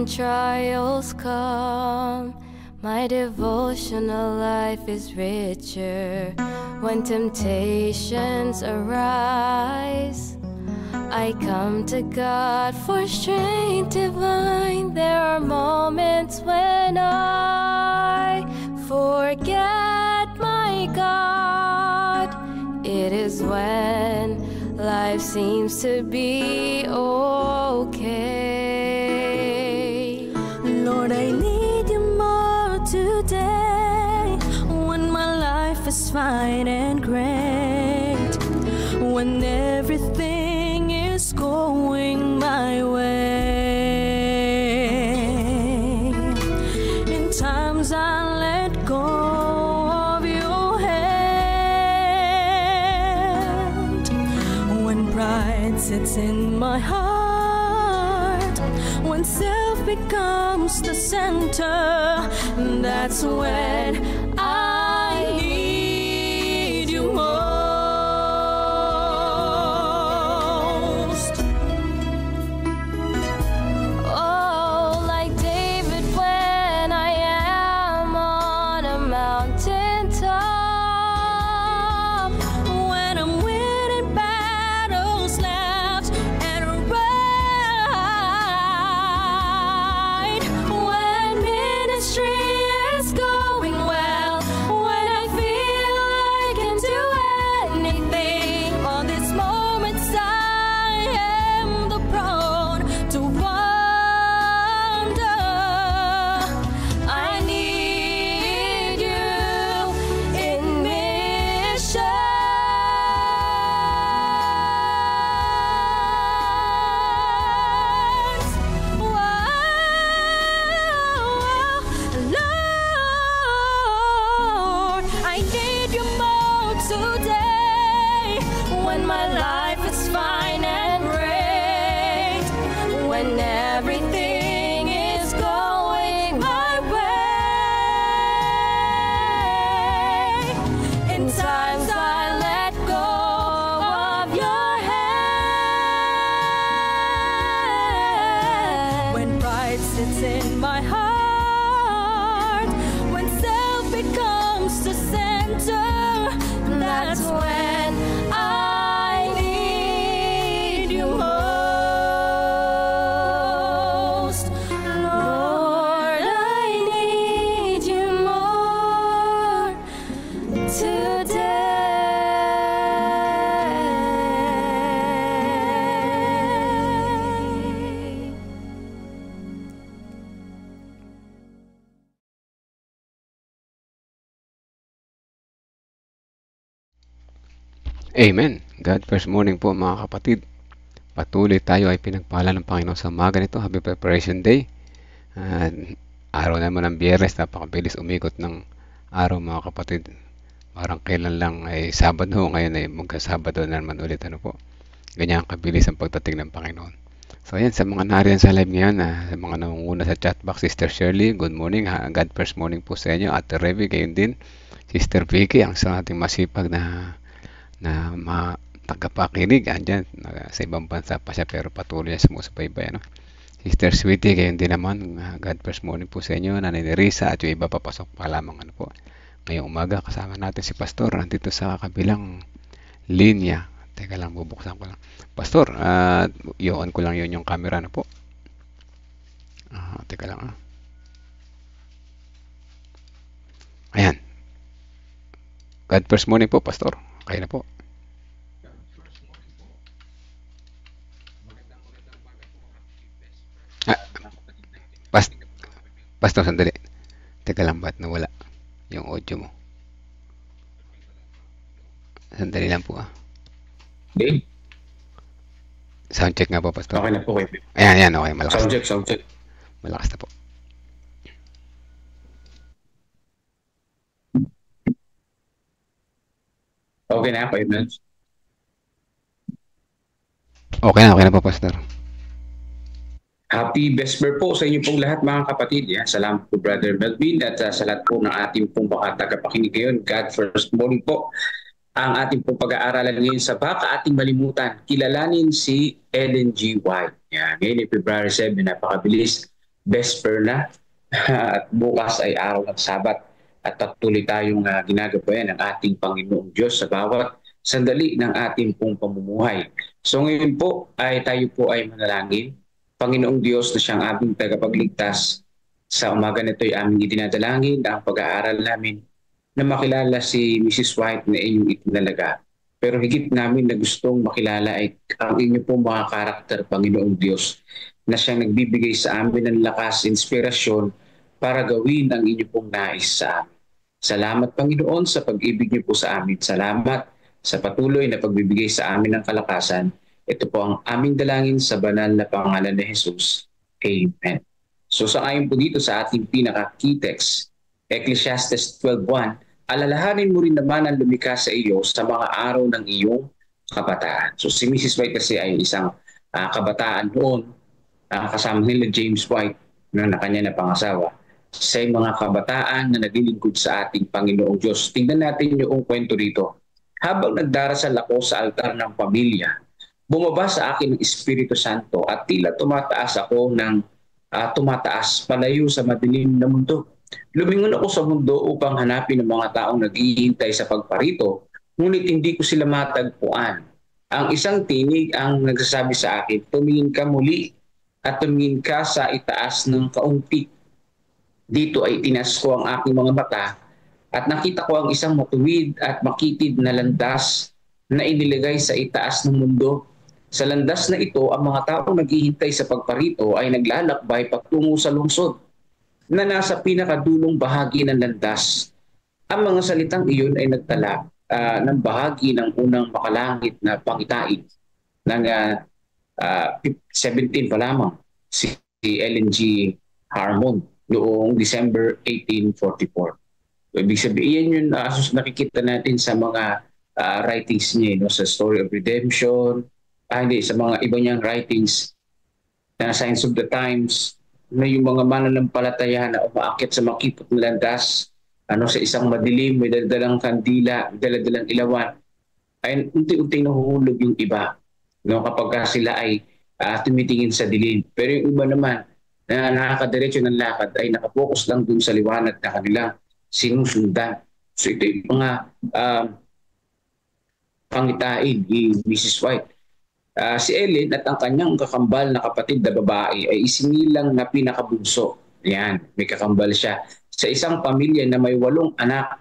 Trials come, my devotional life is richer. When temptations arise, I come to God for strength divine. There are moments when I forget my God. It is when life seems to be okay. Lord, I need you more today, when my life is fine and great, when everything is going my way. In times I let go of your hand, when pride sits in my heart, when self becomes the center, that's when I need you most. Oh, like David when I am on a mountain top, when I'm winning battles left and right, when ministry is going well, when I feel I can do anything. On these moments I am the prone to wonder. I need you in missions. Lord, I need you more today, when my life is fine and great, when everything is going my way. In times I let go of your hand, when pride sits in my heart, when self becomes the center, that's when I need you most. Lord, I need you more today. Amen. God first morning po mga kapatid. Patuloy tayo ay pinagpala ng Panginoon sa umaga nito. Happy Preparation Day. Araw naman ng Biyernes, napakabilis umikot ng araw mga kapatid. Parang kailan lang ay Sabado, ngayon ay magka-Sabado na naman ulit. Ano po? Ganyan kabilis ang pagdating ng Panginoon. So ayan, sa mga nariyan sa live ngayon, sa mga nangunguna sa chat box, Sister Shirley, good morning. God first morning po sa inyo. Ate Revy, gayon din. Sister Vicky, ang sa ating masipag na na tagapakinig. Andyan, sa ibang bansa pa siya pero patuloy niya sumusubaybay. Ano? Sister Sweetie, gayon din naman. God first morning po sa inyo. Nanay Nerissa at yung iba papasok pa lamang. Ano po. Ngayong umaga kasama natin si Pastor nandito sa kabilang linya. Teka lang, bubuksan ko lang. Pastor, i-on ko lang yun yung camera na po. Teka lang. Ayan. God first morning po, Pastor. Okay na po. Pastor, sandali. Teka lang, ba't nawala yung audio mo? Sandali lang po. Okay. Sound check nga po, Pastor. Okay na po. Okay. Ayan, okay. Malakas. Sound check. Malakas na po. Okay na, 5 minutes. Okay na po, Pastor. Happy Vesper po sa inyo pong lahat mga kapatid. Salamat po Brother Melvin at sa lahat po ng ating pong tagapakinig ngayon. God first morning po. Ang ating pong pag-aaralan ngayon sa baka ating malimutan, kilalanin si Ellen G. White. Ngayon ay February 7, napakabilis. Vesper na at bukas ay araw ng Sabat at patuloy tayong ginagabayan ng ating Panginoong Diyos sa bawat sandali ng ating pong pamumuhay. So ngayon po ay tayo po ay manalangin. Panginoong Diyos na siyang aming tagapagligtas, sa umaga nito ay aming idinadalangin ang pag-aaral namin na makilala si Mrs. White na inyong itinalaga. Pero higit namin na gustong makilala ay ang inyo pong mga karakter, Panginoong Diyos, na siyang nagbibigay sa amin ng lakas, inspirasyon para gawin ang inyo pong nais sa amin. Salamat, Panginoon, sa pag-ibig niyo po sa amin. Salamat sa patuloy na pagbibigay sa amin ng kalakasan. Ito po ang aming dalangin sa banal na pangalan ni Jesus. Amen. So sa ayon po dito sa ating pinaka-key text, Ecclesiastes 12:1, alalahanin mo rin naman ang lumikha sa iyo sa mga araw ng iyong kabataan. So si Mrs. White kasi ay isang kabataan noon, kasama nila James White na kanya na pangasawa, sa mga kabataan na naglilingkod sa ating Panginoong Diyos. Tingnan natin yung kwento dito. Habang nagdarasal ako sa altar ng pamilya, bumaba sa akin ng Espiritu Santo at tila tumataas ako ng tumataas palayo sa madilim na mundo. Lumingon ako sa mundo upang hanapin ang mga taong naghihintay sa pagparito, ngunit hindi ko sila matagpuan. Ang isang tinig ang nagsasabi sa akin, tumingin ka muli at tumingin ka sa itaas ng kaunti. Dito ay tinas ko ang aking mga mata at nakita ko ang isang matuwid at makitid na landas na inilagay sa itaas ng mundo. Sa landas na ito, ang mga taong naghihintay sa pagparito ay naglalakbay patungo sa lungsod na nasa pinakadulong bahagi ng landas. Ang mga salitang iyon ay nagtala ng bahagi ng unang makalangit na pangitain ng 17 pa lamang, si Ellen G. Harmon noong December 1844. So, ibig sabihin yun, nakikita natin sa mga writings niya, sa Story of Redemption, sa mga iba niyang writings na Signs of the Times, na yung mga mananampalataya na umaakit sa makipot na landas, sa isang madilim, may daladalang kandila, daladalang ilawan, ay unti-unting nahuhulog yung iba, kapag sila ay tumitingin sa dilim. Pero yung iba naman na nakakadiretso ng lakad ay nakapokus lang dun sa liwanag na kanilang sinusundan. So ito yung mga pangitain ni Mrs. White. Si Ellen at ang kanyang kakambal na kapatid na babae ay isinilang na pinakabunso. Yan, may kakambal siya. Sa isang pamilya na may 8 anak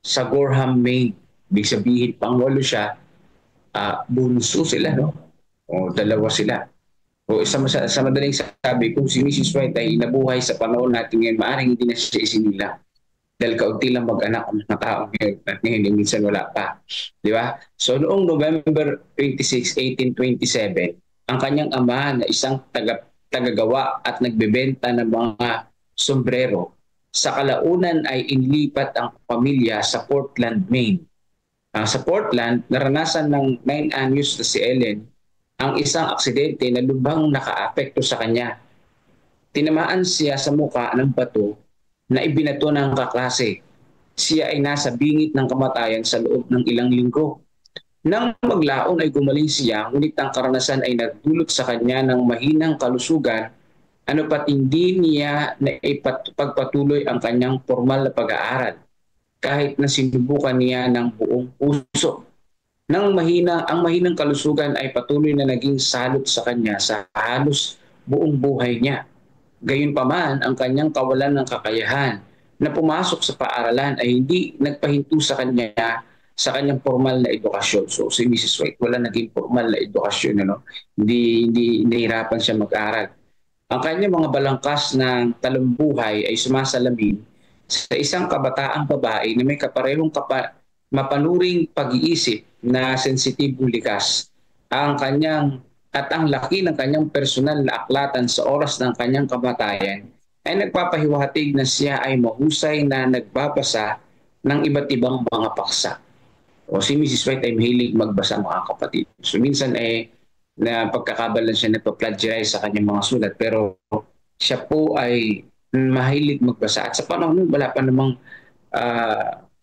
sa Gorham, Maine. Ibig sabihin, pang-8 siya, bunso sila, no? O 2 sila. O sa madaling sabi, kung si Mrs. White ay nabuhay sa panahon natin ngayon, maaaring hindi na siya isinilang. Dahil kaunti lang mag-anak ang mga tao ngayon at ngayon minsan wala pa. Di ba? So noong November 26, 1827, ang kanyang ama na isang tagagawa at nagbebenta ng mga sombrero, sa kalaunan ay inilipat ang pamilya sa Portland, Maine. Sa Portland, naranasan ng 9 anyos na si Ellen ang isang aksidente na lubhang nakaapekto sa kanya. Tinamaan siya sa muka ng bato na ibinato ng kaklase. Siya ay nasa bingit ng kamatayan sa loob ng ilang linggo. Nang maglaon ay gumaling siya, ngunit ang karanasan ay nagdulot sa kanya ng mahinang kalusugan, ano pat hindi niya na ipagpatuloy ang kanyang formal na pag-aaral, kahit na sinubukan niya ng buong puso. Ang mahinang kalusugan ay patuloy na naging salot sa kanya sa halos buong buhay niya. Gayunpaman, ang kanyang kawalan ng kakayahan na pumasok sa paaralan ay hindi nagpahinto sa kanyang formal na edukasyon. So si Mrs. White wala naging formal na edukasyon, ano? Hindi nahirapan siya mag-aral. Ang kanyang mga balangkas ng talambuhay ay sumasalamin sa isang kabataang babae na may kaparehong mapanuring pag-iisip na sensitibong likas. Ang laki ng kanyang personal na aklatan sa oras ng kanyang kamatayan ay nagpapahiwatig na siya ay mahusay na nagbabasa ng iba't ibang mga paksa. O si Mrs. White ay mahilig magbasa, mga kapatid. So minsan na pagkakabalan siya nagpa-plagiarize sa kanyang mga sulat, pero siya po ay mahilig magbasa. At sa panahon nun, wala pa namang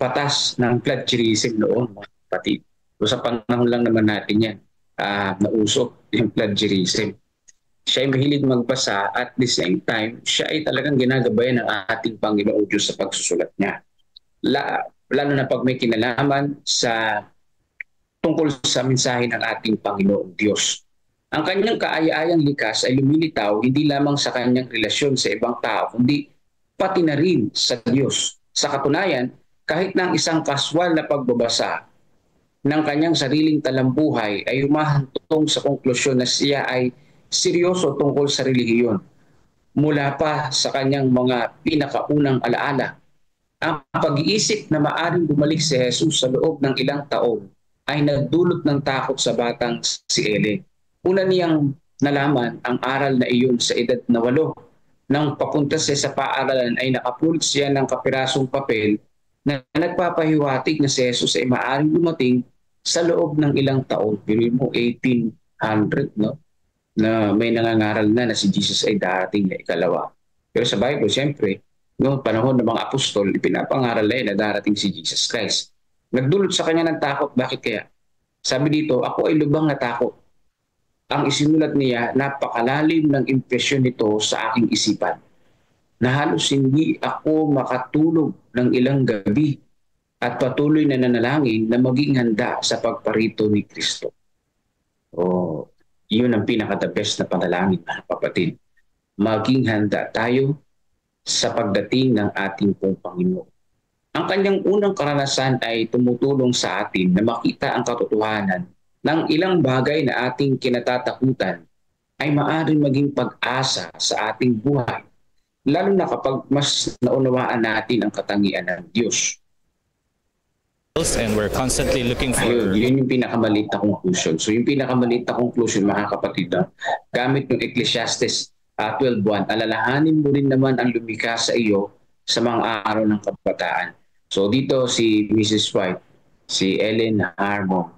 patas ng plagiarism noon, mga kapatid. So sa panahon lang naman natin yan, nausok yung plagiarism. Siya ay mahilig magbasa, at the same time, siya ay talagang ginagabayan ng ating Panginoong Diyos sa pagsusulat niya. Lalo na pag may kinalaman tungkol sa mensahe ng ating Panginoong Diyos. Ang kanyang kaaya-ayang likas ay lumilitaw hindi lamang sa kanyang relasyon sa ibang tao, kundi pati na rin sa Diyos. Sa katunayan, kahit na ang isang kaswal na pagbabasa ng kanyang sariling talambuhay ay humahantong sa konklusyon na siya ay seryoso tungkol sa relihiyon. Mula pa sa kanyang mga pinakaunang alaala, ang pag-iisip na maaring bumalik si Jesus sa loob ng ilang taon ay nagdulot ng takot sa batang si Ellen. Una niyang nalaman ang aral na iyon sa edad na 8. Nang papunta siya sa paaralan ay nakapulot siya ng kapirasong papel na nagpapahiwatig na si Jesus ay maaring dumating sa loob ng ilang taon. Pero mo 1800, no? Na may nangangaral na si Jesus ay darating na ikalawa. Pero sa Bible, siyempre, noong panahon ng mga apostol, ipinapangaral na darating si Jesus Christ. Nagdulot sa kanya ng takot. Bakit kaya? Sabi dito, ako ay lubang natakot. Ang isinulat niya, napakalalim ng impresyon nito sa aking isipan, na halos hindi ako makatulog ng ilang gabi at patuloy na nanalangin na maging handa sa pagparito ni Kristo. Yun ang pinaka-the best na panalangin, mga kapatid. Maging handa tayo sa pagdating ng ating pong Panginoon. Ang kanyang unang karanasan ay tumutulong sa atin na makita ang katotohanan ng ilang bagay na ating kinatatakutan ay maaaring maging pag-asa sa ating buhay, lalo na kapag mas naunawaan natin ang katangian ng Diyos. And we're constantly looking for... Yun yung pinakamaliit na conclusion. So yung pinakamaliit na conclusion, mga kapatid, gamit ng Ecclesiastes 12:1, alalahanin mo rin naman ang lumikha sa iyo sa mga araw ng kabataan. So dito si Mrs. White, si Ellen Harmon,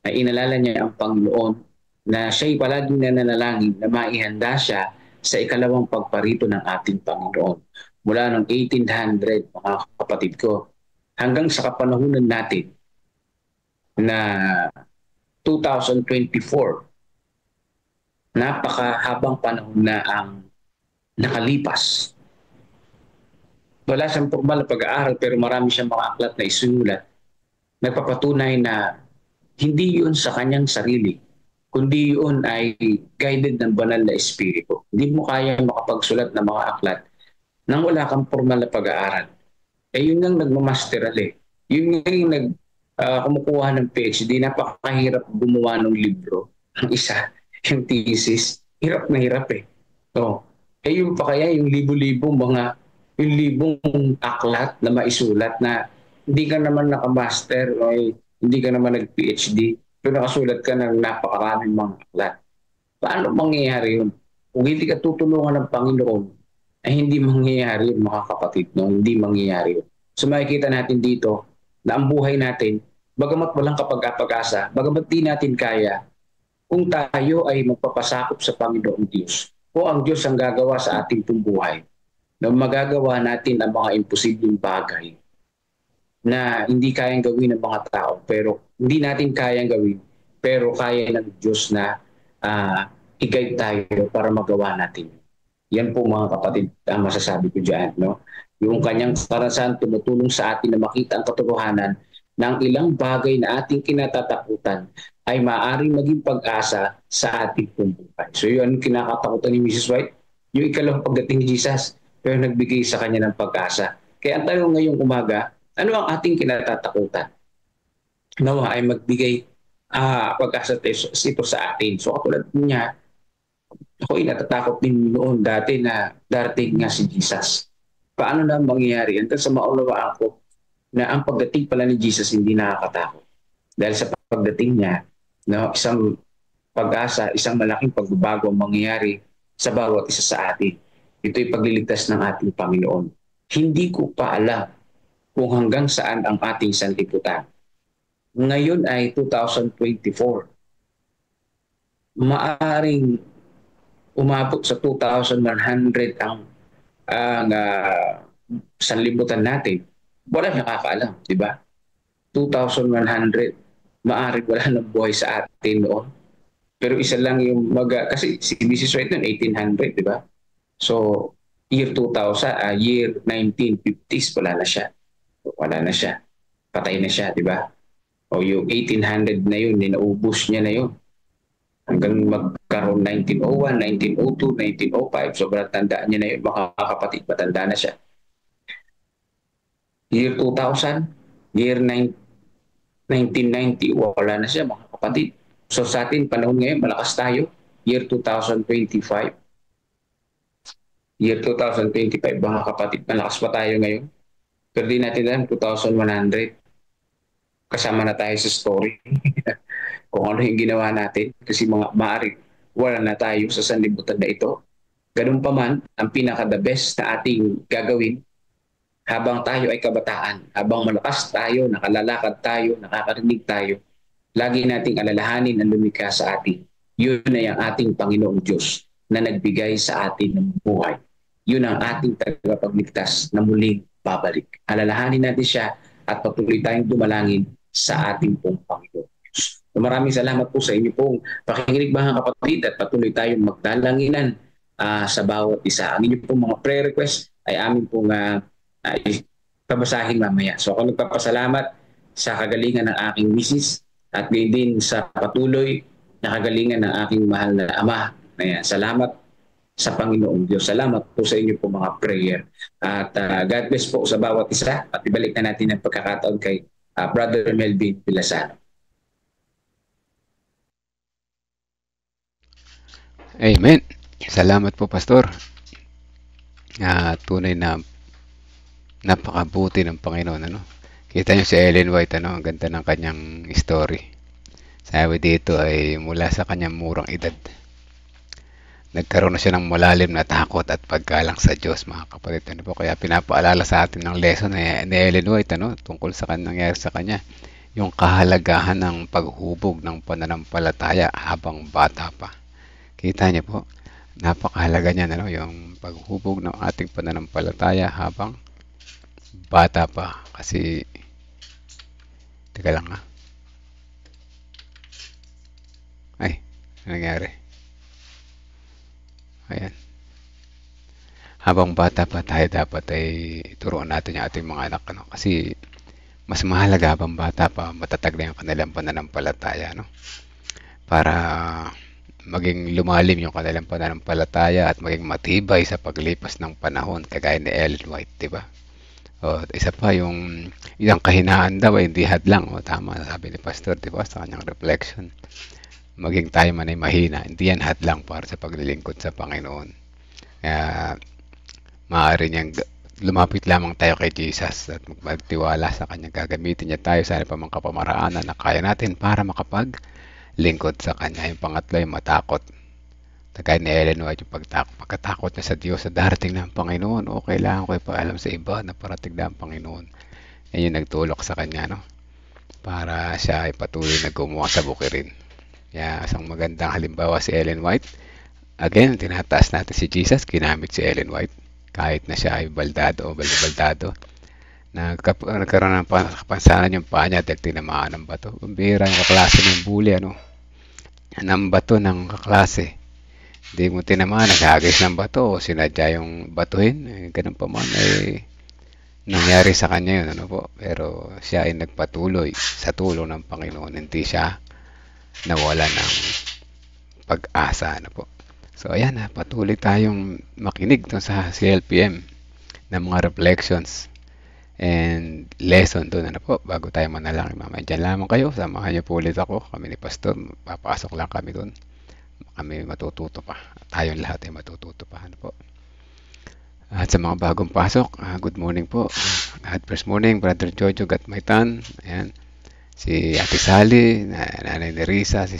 ay inalala niya ang Panginoon na siya'y palaging nananalangin na maihanda siya sa ikalawang pagparito ng ating Panginoon. Mula noong 1800, mga kapatid ko, hanggang sa kapanahunan natin na 2024, napakahabang panahon na ang nakalipas. Wala siyang formal na pag-aaral, pero marami siyang mga aklat na isinulat. Nagpapatunay na hindi yun sa kanyang sarili, kundi yun ay guided ng banal na espiritu. Hindi mo kaya makapagsulat ng mga aklat nang wala kang formal na pag-aaral. Yun nga nagmamasteral Yun nga yung kumukuha ng PhD. Napakahirap gumawa ng libro. Ang isa, yung thesis, hirap na hirap yung pa kaya yung yung libong aklat na maisulat na hindi ka naman nakamaster o hindi ka naman nag-PhD, pero nakasulat ka ng napakaraming mga aklat. Paano mangyayari yun? Kung hindi ka tutulungan ng Panginoon, ay hindi mangyayari yun, mga kapatid. No? Hindi mangyayari yun. So makikita natin dito na ang buhay natin, bagamat walang kapag-apag-asa, bagamat di natin kaya, kung tayo ay magpapasakop sa Panginoong Diyos, o ang Diyos ang gagawa sa ating buhay, na magagawa natin ang mga imposibleng bagay na hindi kayang gawin ng mga tao, pero hindi natin kayang gawin, pero kaya ng Diyos na i-guide tayo para magawa natin. Yan po mga kapatid ang masasabi ko dyan. No? Yung kanyang karanasan tumutulong sa atin na makita ang katotohanan ng ilang bagay na ating kinatatakutan ay maaaring maging pag-asa sa ating buhay. So yun, kinakatakutan ni Mrs. White, yung ikalawang pagdating ni Jesus, pero nagbigay sa kanya ng pag-asa. Kaya ang tanong ngayong umaga, ano ang ating kinatatakutan? Nawa ay magbigay pag-asa ito sa atin. So katulad niya, ako'y natatakot din noon dati na darating nga si Jesus. Paano na mangyayari? Hanggang sa maunawaan ko na ang pagdating pala ni Jesus hindi nakakatakot. Dahil sa pagdating niya, no, isang pag-asa, isang malaking pagbabago ang mangyayari sa bawat isa sa atin. Ito'y pagliligtas ng ating Panginoon. Hindi ko pa alam kung hanggang saan ang ating sanlibutan. Ngayon ay 2024. Maaring umabot sa 2,100 ang sanlibutan natin. Wala nakakaalam, di ba? 2,100. Maaring wala nang buhay sa atin noon. Pero isa lang yung kasi si Mrs. White noon, 1800, di ba? So, year 2000, year 1950s, wala na siya. Wala na siya. Patay na siya, di ba? O yung 1800 na yun, naubos niya na yun. Hanggang magkaroon 1901, 1902, 1905, sobrang tandaan niya na yun. Mga kapatid, matanda na siya. Year 2000, year 1990, wala na siya, mga kapatid. So sa atin, panahon ngayon, malakas tayo. Year 2025. Year 2025, mga kapatid, malakas pa tayo ngayon. Pero di natin alam, 2,100. Kasama na tayo sa story. Kung ano yung ginawa natin. Kasi mga maaari, wala na tayo sa sanlibutan na ito. Ganun pa man, ang pinaka-the best na ating gagawin habang tayo ay kabataan, habang malakas tayo, nakalalakad tayo, nakakarinig tayo, lagi nating alalahanin ang lumikha sa atin. Yun ay ang ating Panginoong Diyos na nagbigay sa atin ng buhay. Yun ang ating tagapagligtas na muling babalik. Alalahanin natin siya at patuloy tayong dumalangin sa ating pong Panginoon Diyos. Maraming salamat po sa inyo pong pakikinig mga kapatid at patuloy tayong magdalanginan sa bawat isa. Ang inyo pong mga prayer request ay amin pong pabasahin mamaya. So ako nagpapasalamat sa kagalingan ng aking misis at din sa patuloy na kagalingan ng aking mahal na ama. Ayan, salamat sa Panginoong Diyos. Salamat po sa inyo po mga prayer. At God bless po sa bawat isa. At ibalik na natin ang pagkakataon kay Brother Melvin Pilasano. Amen. Salamat po, Pastor. Tunay na napakabuti ng Panginoon. Ano? Kita niyo si Ellen White, ang ganda ng kanyang story. Sabi dito ay mula sa kanyang murang edad. Nagkaroon na siya ng malalim na takot at paggalang sa Diyos, mga kapatid. Ano po? Kaya pinapaalala sa atin ng lesson ni Ellen White tungkol sa nangyari sa kanya. Yung kahalagahan ng paghubog ng pananampalataya habang bata pa. Kita niyo po, napakahalaga niya yung paghubog ng ating pananampalataya habang bata pa. Kasi, teka lang Ay, ano nangyari? Ayan. Habang bata pa tayo, dapat ay turuan natin yung ating mga anak. Kasi, mas mahalaga habang bata pa, matatag na yung kanilang pananampalataya. Para maging lumalim yung kanilang pananampalataya at maging matibay sa paglipas ng panahon, kagaya ni Ellen White, di ba? O, isa pa yung isang kahinaan daw ay hindi hadlang. O, tama, sabi ni Pastor, di ba, sa kanyang reflection. Maging tayo man ay mahina, hindi yan hadlang para sa paglilingkod sa Panginoon. Kaya, maaari niyang lumapit lamang tayo kay Jesus at magtiwala sa kanya. Gagamitin niya tayo sa pamang kapamaraanan na kaya natin para makapaglingkod sa kanya. Yung pangatlo ay matakot. Kagaya ni Ellen White, yung pagkatakot niya sa Diyos sa darating ng Panginoon, o kailangan ko ipaalam sa iba na parating na ang Panginoon. Yan yung nagtulak sa kanya, para siya ay patuloy na gumawa sa bukirin. Kaya isang magandang halimbawa si Ellen White. Again, tinataas natin si Jesus, ginamit si Ellen White. Kahit na siya ay baldado o baldado, Nagkaroon ng kapansanan yung paa niya dahil tinamaan ng bato. Bira yung kaklase ng bully, ano? Ng bato ng kaklase. Hindi mo tinamaan, naghagis ng bato o sinadya yung batuhin. Ganun pa man, nangyari sa kanya yun, ano po. Pero siya ay nagpatuloy sa tulong ng Panginoon. Hindi siya nawala ng pag-asa, ano po. So ayan, patuloy tayong makinig sa CLPM ng mga reflections and lesson doon, ano po, bago tayo manalangin mamaya. Diyan lamang kayo, samahan niyo po ulit ako, kami ni Pastor, papasok lang kami doon. Kami matututo pa, tayong lahat ay matututo pa, ano po. At sa mga bagong pasok, good morning po. At first morning, Brother Jojo Gatmaitan, ayan, si Ate Sally, Nanay Nerissa, si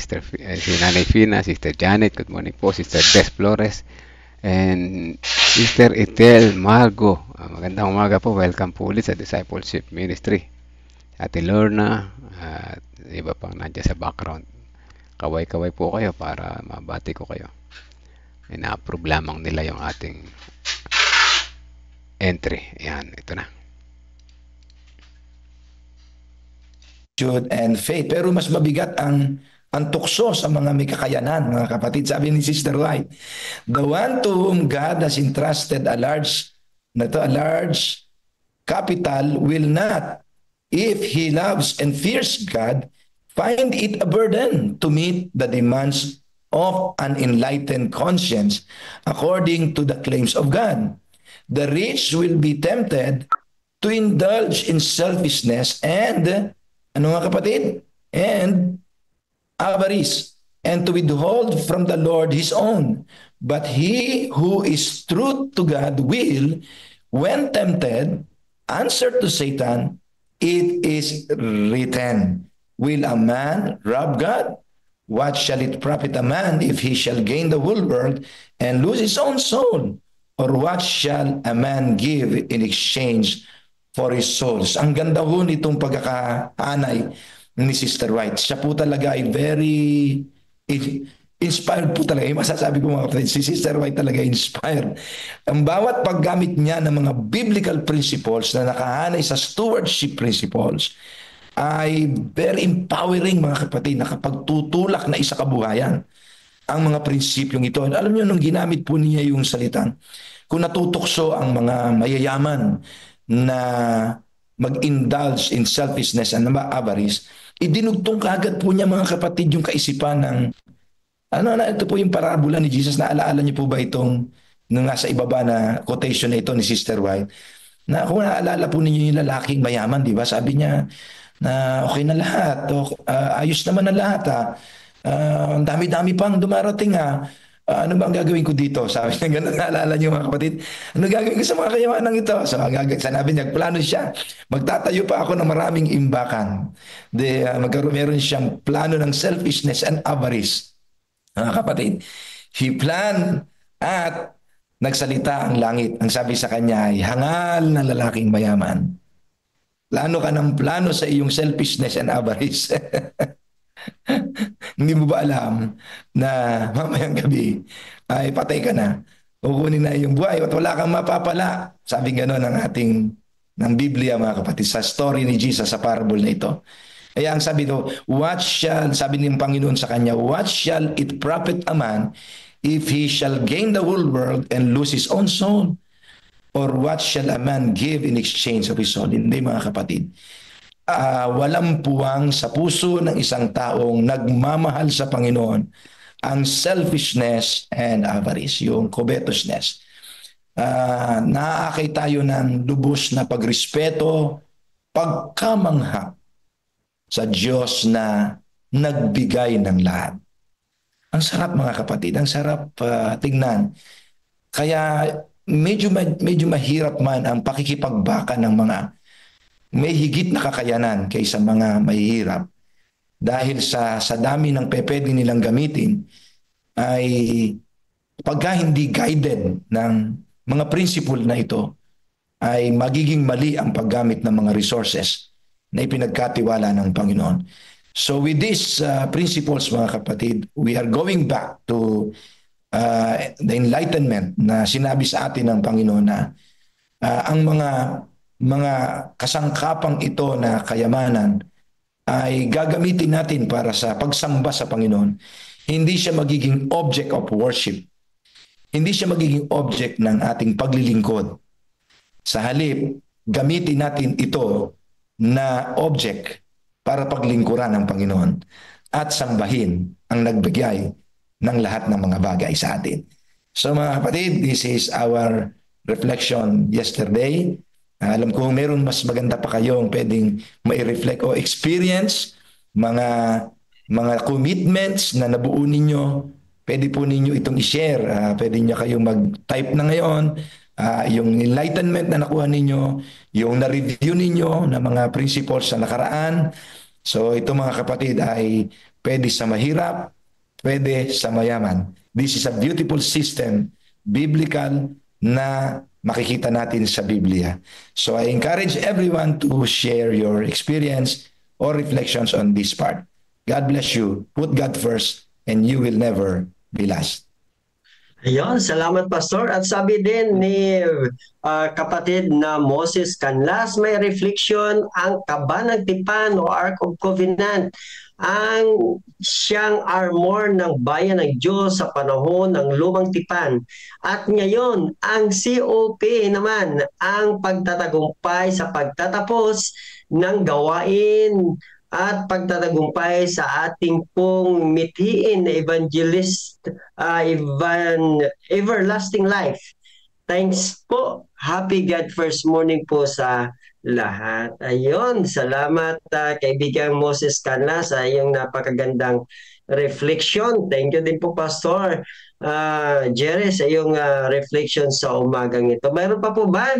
Nanay Fina, Sister Janet, good morning po, Sister Des Flores, and Sister Etel Margo. Magandang umaga po, welcome po ulit sa Discipleship Ministry. Ate Lorna, at iba pang nandiyan sa background. Kaway-kaway po kayo para mabati ko kayo. Na-approve lamang nila yung ating entry. Ayan, ito na. And faith. Pero mas mabigat ang tukso sa mga may kakayanan, mga kapatid. Sabi ni Sister White, the one to whom God has entrusted a large capital will not, if he loves and fears God, find it a burden to meet the demands of an enlightened conscience according to the claims of God. The rich will be tempted to indulge in selfishness and ano mga kapatid? And avarice, and to withhold from the Lord his own. But he who is true to God will, when tempted, answer to Satan, it is written, will a man rob God? What shall it profit a man if he shall gain the whole world and lose his own soul? Or what shall a man give in exchange for his souls? Ang ganda ho nitong pagkakahanay ni Sister White. Siya po talaga ay very inspired po talaga. Masasabi ko mga kapatid, si Sister White talaga inspired. Ang bawat paggamit niya ng mga biblical principles na nakahanay sa stewardship principles ay very empowering mga kapatid, nakapagtutulak na isa kabuhayan ang mga prinsipyong ito. Alam niyo, nung ginamit po niya yung salitang, kung natutukso ang mga mayayaman na mag-indulge in selfishness and avarice, idinugtong kaagad po niya mga kapatid yung kaisipan ng, ito po yung parabola ni Jesus. Naalaala niyo po ba itong, nung nasa ibaba na quotation na ito ni Sister White, na kung naaalala po ninyo yung lalaking mayaman, di ba? Sabi niya na okay na lahat, ayos naman na lahat, ang dami-dami pang dumarating, ano ba ang gagawin ko dito? Sabi niya, gano'n, naalala niyo mga kapatid, ano gagawin ko sa mga kayamanang ito? So, sanabi niya, plano siya, magtatayo pa ako ng maraming imbakan. Meron siyang plano ng selfishness and avarice. Mga kapatid, he planned at nagsalita ang langit. Ang sabi sa kanya ay, hangal na lalaking mayaman. Plano ka ng plano sa iyong selfishness and avarice. Hindi mo ba alam na mamayang gabi ay patay ka na? Kukunin na yung buhay at wala kang mapapala. Sabi gano'n ng Biblia mga kapatid sa story ni Jesus sa parable na ito. Kaya ang sabi ito, sabi ng Panginoon sa kanya, what shall it profit a man if he shall gain the whole world and lose his own soul? Or what shall a man give in exchange of his soul? Hindi mga kapatid. Walang puwang sa puso ng isang taong nagmamahal sa Panginoon ang selfishness and avarice, yung covetousness. Naaakay tayo ng lubos na pagrespeto, pagkamangha sa Diyos na nagbigay ng lahat. Ang sarap mga kapatid, ang sarap tingnan. Kaya medyo mahirap man ang pakikipagbaka ng mga may higit na kakayanan kaysa mga mahihirap dahil sa dami ng pwede nilang gamitin ay pagka hindi guided ng mga principle na ito ay magiging mali ang paggamit ng mga resources na ipinagkatiwala ng Panginoon. So with these principles mga kapatid, we are going back to the enlightenment na sinabi sa atin ng Panginoon na ang mga mga kasangkapang ito na kayamanan ay gagamitin natin para sa pagsamba sa Panginoon, hindi siya magiging object of worship. Hindi siya magiging object ng ating paglilingkod. Sa halip, gamitin natin ito na object para paglingkuran ng Panginoon at sambahin ang nagbigay ng lahat ng mga bagay sa atin. So mga kapatid, this is our reflection yesterday. Alam ko meron mas maganda pa kayong pwedeng mai-reflect o experience, mga commitments na nabuo ninyo. Pwede po ninyo itong i-share. Pwede nyo kayong mag-type na ngayon. Yung enlightenment na nakuha ninyo, yung na-review ninyo na mga principles na nakaraan. So ito mga kapatid ay pwede sa mahirap, pwede sa mayaman. This is a beautiful system, biblical, na makikita natin sa Biblia. So I encourage everyone to share your experience or reflections on this part. God bless you. Put God first and you will never be last. Ayun, salamat Pastor. At sabi din ni kapatid na Moses Canlas, may reflection ang Kaba ng Tipan o Ark of Covenant, ang siyang armor ng bayan ng Diyos sa panahon ng lumang tipan. At ngayon, ang COP naman, ang pagtatagumpay sa pagtatapos ng gawain at pagtatagumpay sa ating pong mithiin na everlasting life. Thanks po. Happy God First Morning po sa lahat. Ayun, salamat kaibigang Moses Canlas sa iyong napakagandang reflection. Thank you din po Pastor Jerry sa iyong reflection sa umagang ito. Mayroon pa po ba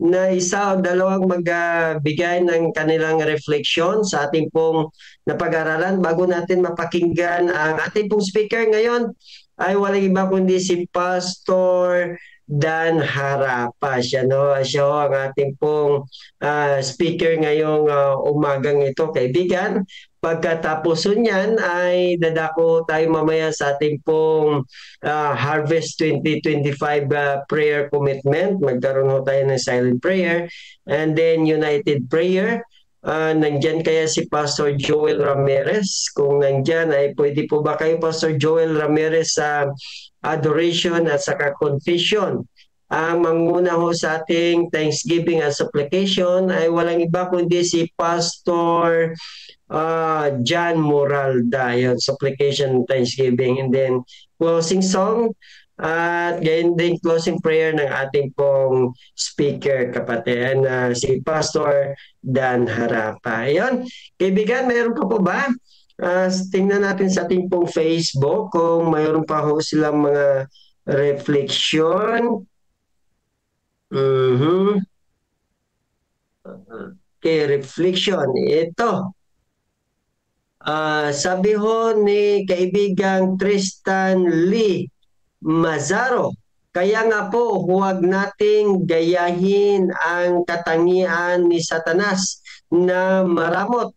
na isa o dalawang magbigay ng kanilang reflection sa ating pong napag-aralan bago natin mapakinggan ang ating pong speaker ngayon? Ay walang iba kundi si Pastor Dan Harapa. Siya ang ating pong speaker ngayong umagang ito, kaibigan. Pagkatapos niyan ay dadako tayo mamaya sa ating pong Harvest 2025 prayer commitment. Magkaroon ho tayo ng silent prayer and then united prayer. Nandyan kaya si Pastor Joel Ramirez? Kung nandyan ay pwede po ba kayo Pastor Joel Ramirez sa adoration at saka confession? Ang manguna ho sa ating Thanksgiving at supplication ay walang iba kundi si Pastor John Moralda. Yun, supplication, Thanksgiving, and then closing song at gayon din closing prayer ng ating pong speaker kapatid si Pastor Dan Harapa. Ayun, kaibigan, mayroon pa po ba? Tingnan natin sa ating pong Facebook kung mayroon pa ho silang mga reflection. Okay, reflection. Ito. Sabi ho ni kaibigang Tristan Lee Mazaro, kaya nga po huwag nating gayahin ang katangian ni Satanas na maramot,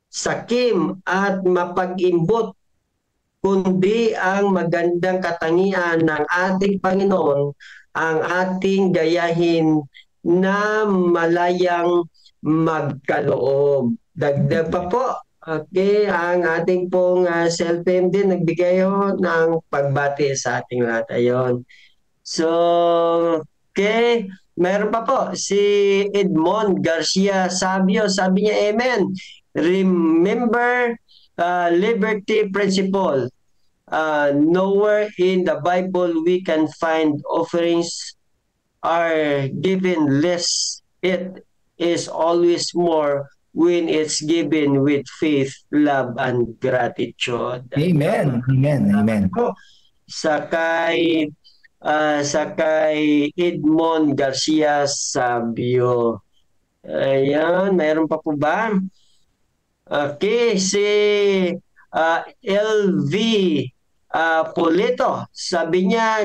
sakim at mapag-imbot, kundi ang magandang katangian ng ating Panginoon ang ating gayahin na malayang magkaloob. Dagdag pa po. Okay, ang ating pong self-team din nagbigay ho ng pagbati sa ating lahat. Ayun. So, okay, meron pa po si Edmond Garcia Sabio. Sabi niya, Amen. Remember liberty principle. Nowhere in the Bible we can find offerings are given less. It is always more when it's given with faith, love, and gratitude. Amen. Amen. Amen. Sakay Edmond Garcia Sabio. Ayan, mayroon pa po ba? Okay, si LV Polito. Sabi niya,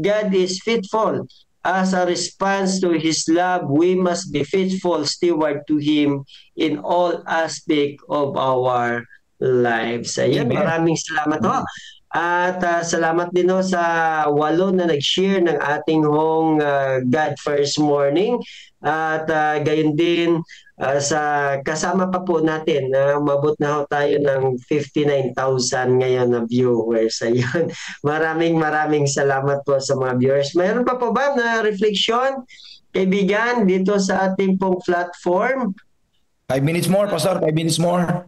God is faithful. As a response to His love, we must be faithful steward to Him in all aspect of our lives. Ayan, maraming salamat ho. At salamat din ho sa 8 na nag-share ng ating hong God First Morning. At gayon din sa kasama pa po natin, umabot na ho tayo ng 59,000 ngayon na viewers. Ayun. Maraming salamat po sa mga viewers. Mayroon pa po ba na reflection, kaibigan, dito sa ating pong platform? 5 minutes more, Pastor. 5 minutes more.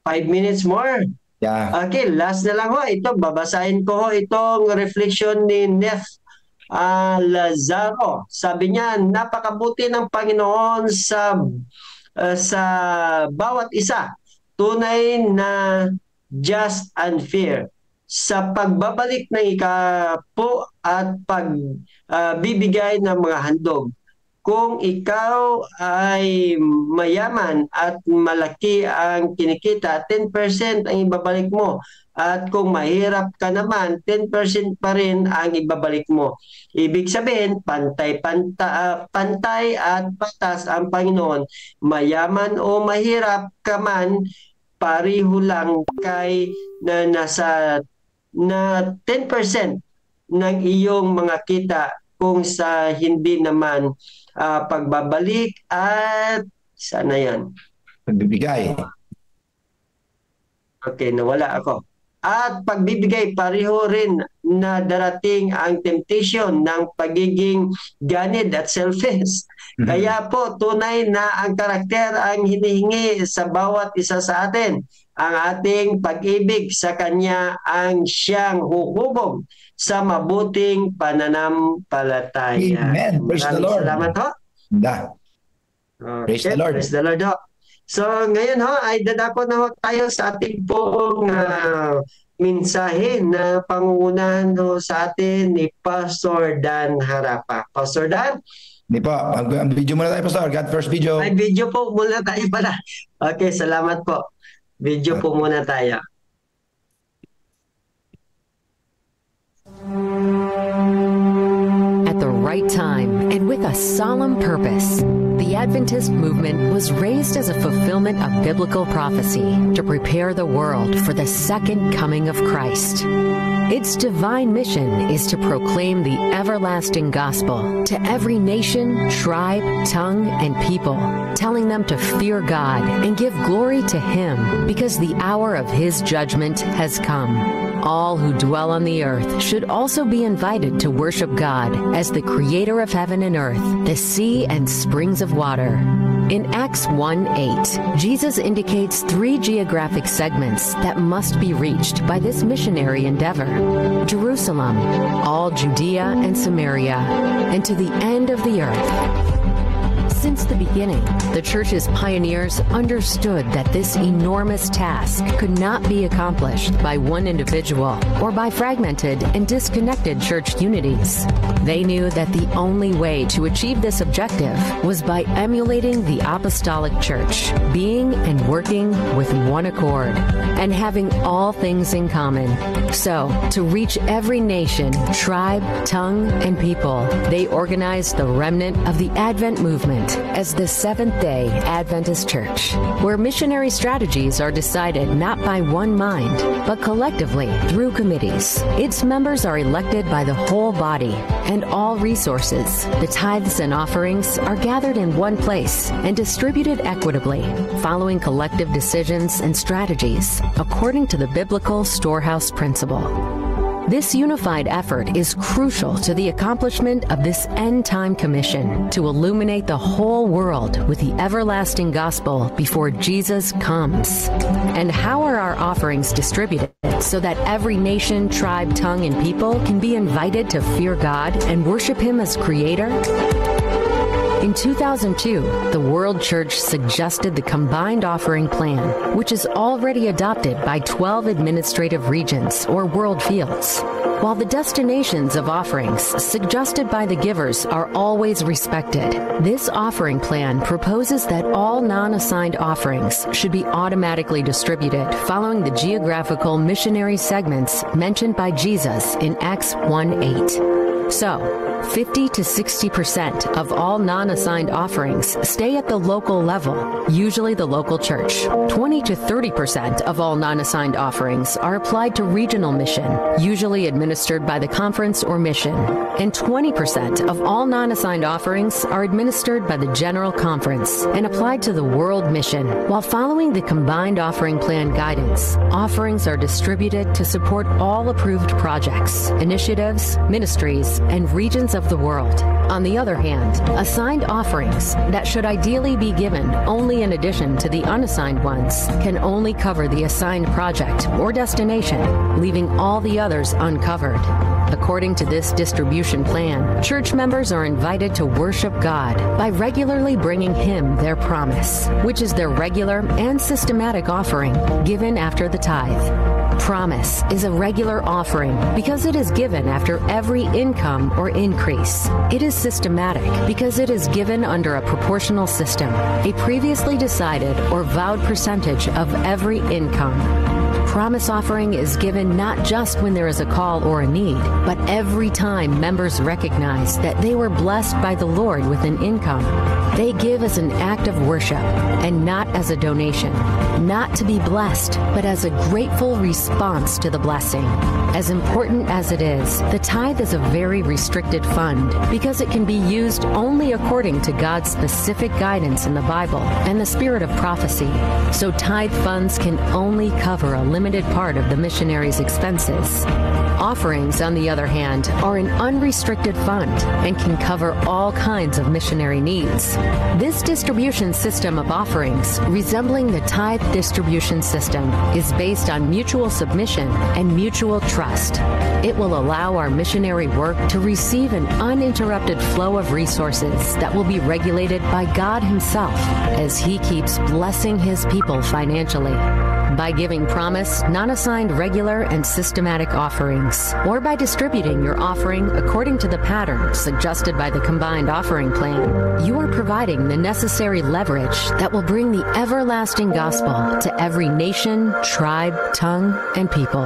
5 minutes more. Yeah. Okay, last na lang ho. Ito, babasahin ko ho itong reflection ni Nef Lazaro. Sabi niya, napakabuti ng Panginoon sa bawat isa. Tunay na just and fair. Sa pagbabalik ng ikapo at pagbibigay ng mga handog. Kung ikaw ay mayaman at malaki ang kinikita, 10% ang ibabalik mo. At kung mahirap ka naman, 10% pa rin ang ibabalik mo. Ibig sabihin, pantay at patas ang Panginoon. Mayaman o mahirap ka man, pariho lang kay na nasa 10% ng iyong mga kita kung sa hindi naman pagbabalik at sana yan. Pagbibigay. Okay, nawala ako. At pagbibigay, pareho rin na darating ang temptation ng pagiging ganid at selfish. Kaya po, tunay na ang karakter ang hinihingi sa bawat isa sa atin. Ang ating pag-ibig sa Kanya ang siyang huhubog sa mabuting pananampalataya. Amen. Praise the Lord. Salamat ho. Praise the Lord. Praise the Lord ho. So ngayon ho, ay dadako na ho tayo sa ating pong mensahe na pangungunahan ho sa atin ni Pastor Dan Harapa. Pastor Dan? Hindi po. Ang video muna tayo, Pastor. God first video. Ay, video po muna tayo pala. Okay, salamat po. Video po muna tayo. At the right time and with a solemn purpose, the Adventist movement was raised as a fulfillment of biblical prophecy to prepare the world for the second coming of Christ. Its divine mission is to proclaim the everlasting gospel to every nation, tribe, tongue, and people, telling them to fear God and give glory to Him because the hour of His judgment has come. All who dwell on the earth should also be invited to worship God as the creator of heaven and earth, the sea and springs of water. In Acts 1:8, Jesus indicates 3 geographic segments that must be reached by this missionary endeavor: Jerusalem, all Judea and Samaria, and to the end of the earth. Since the beginning, the Church's pioneers understood that this enormous task could not be accomplished by one individual or by fragmented and disconnected church unities. They knew that the only way to achieve this objective was by emulating the Apostolic Church, being and working with one accord, and having all things in common. So, to reach every nation, tribe, tongue, and people, they organized the remnant of the Advent movement as the Seventh-day Adventist Church, where missionary strategies are decided not by one mind, but collectively through committees. Its members are elected by the whole body, and all resources, the tithes and offerings, are gathered in one place and distributed equitably, following collective decisions and strategies according to the biblical storehouse principle. This unified effort is crucial to the accomplishment of this end-time commission to illuminate the whole world with the everlasting gospel before Jesus comes. And how are our offerings distributed so that every nation, tribe, tongue, and people can be invited to fear God and worship Him as Creator? In 2002, the World Church suggested the combined offering plan, which is already adopted by 12 administrative regions or world fields. While the destinations of offerings suggested by the givers are always respected, this offering plan proposes that all non-assigned offerings should be automatically distributed following the geographical missionary segments mentioned by Jesus in Acts 1:8. So, 50 to 60% of all non-assigned offerings stay at the local level, usually the local church. 20 to 30% of all non-assigned offerings are applied to regional mission, usually administered by the conference or mission. And 20% of all non-assigned offerings are administered by the General Conference and applied to the world mission. While following the combined offering plan guidance, offerings are distributed to support all approved projects, initiatives, ministries, and regions of the world. On the other hand, assigned offerings that should ideally be given only in addition to the unassigned ones can only cover the assigned project or destination, leaving all the others uncovered. According to this distribution plan, church members are invited to worship God by regularly bringing Him their promise, which is their regular and systematic offering given after the tithe. Promise is a regular offering because it is given after every income or increase. It is systematic because it is given under a proportional system, a previously decided or vowed percentage of every income. Promise offering is given not just when there is a call or a need, but every time members recognize that they were blessed by the Lord with an income. They give as an act of worship and not as a donation, not to be blessed, but as a grateful response to the blessing. As important as it is, the tithe is a very restricted fund because it can be used only according to God's specific guidance in the Bible and the spirit of prophecy. So tithe funds can only cover a limited part of the missionary's expenses. Offerings, on the other hand, are an unrestricted fund and can cover all kinds of missionary needs. This distribution system of offerings, resembling the tithe distribution system, is based on mutual submission and mutual trust. It will allow our missionary work to receive an uninterrupted flow of resources that will be regulated by God Himself as He keeps blessing His people financially. By giving promise, non-assigned regular and systematic offerings, or by distributing your offering according to the pattern suggested by the combined offering plan, you are providing the necessary leverage that will bring the everlasting gospel to every nation, tribe, tongue, and people.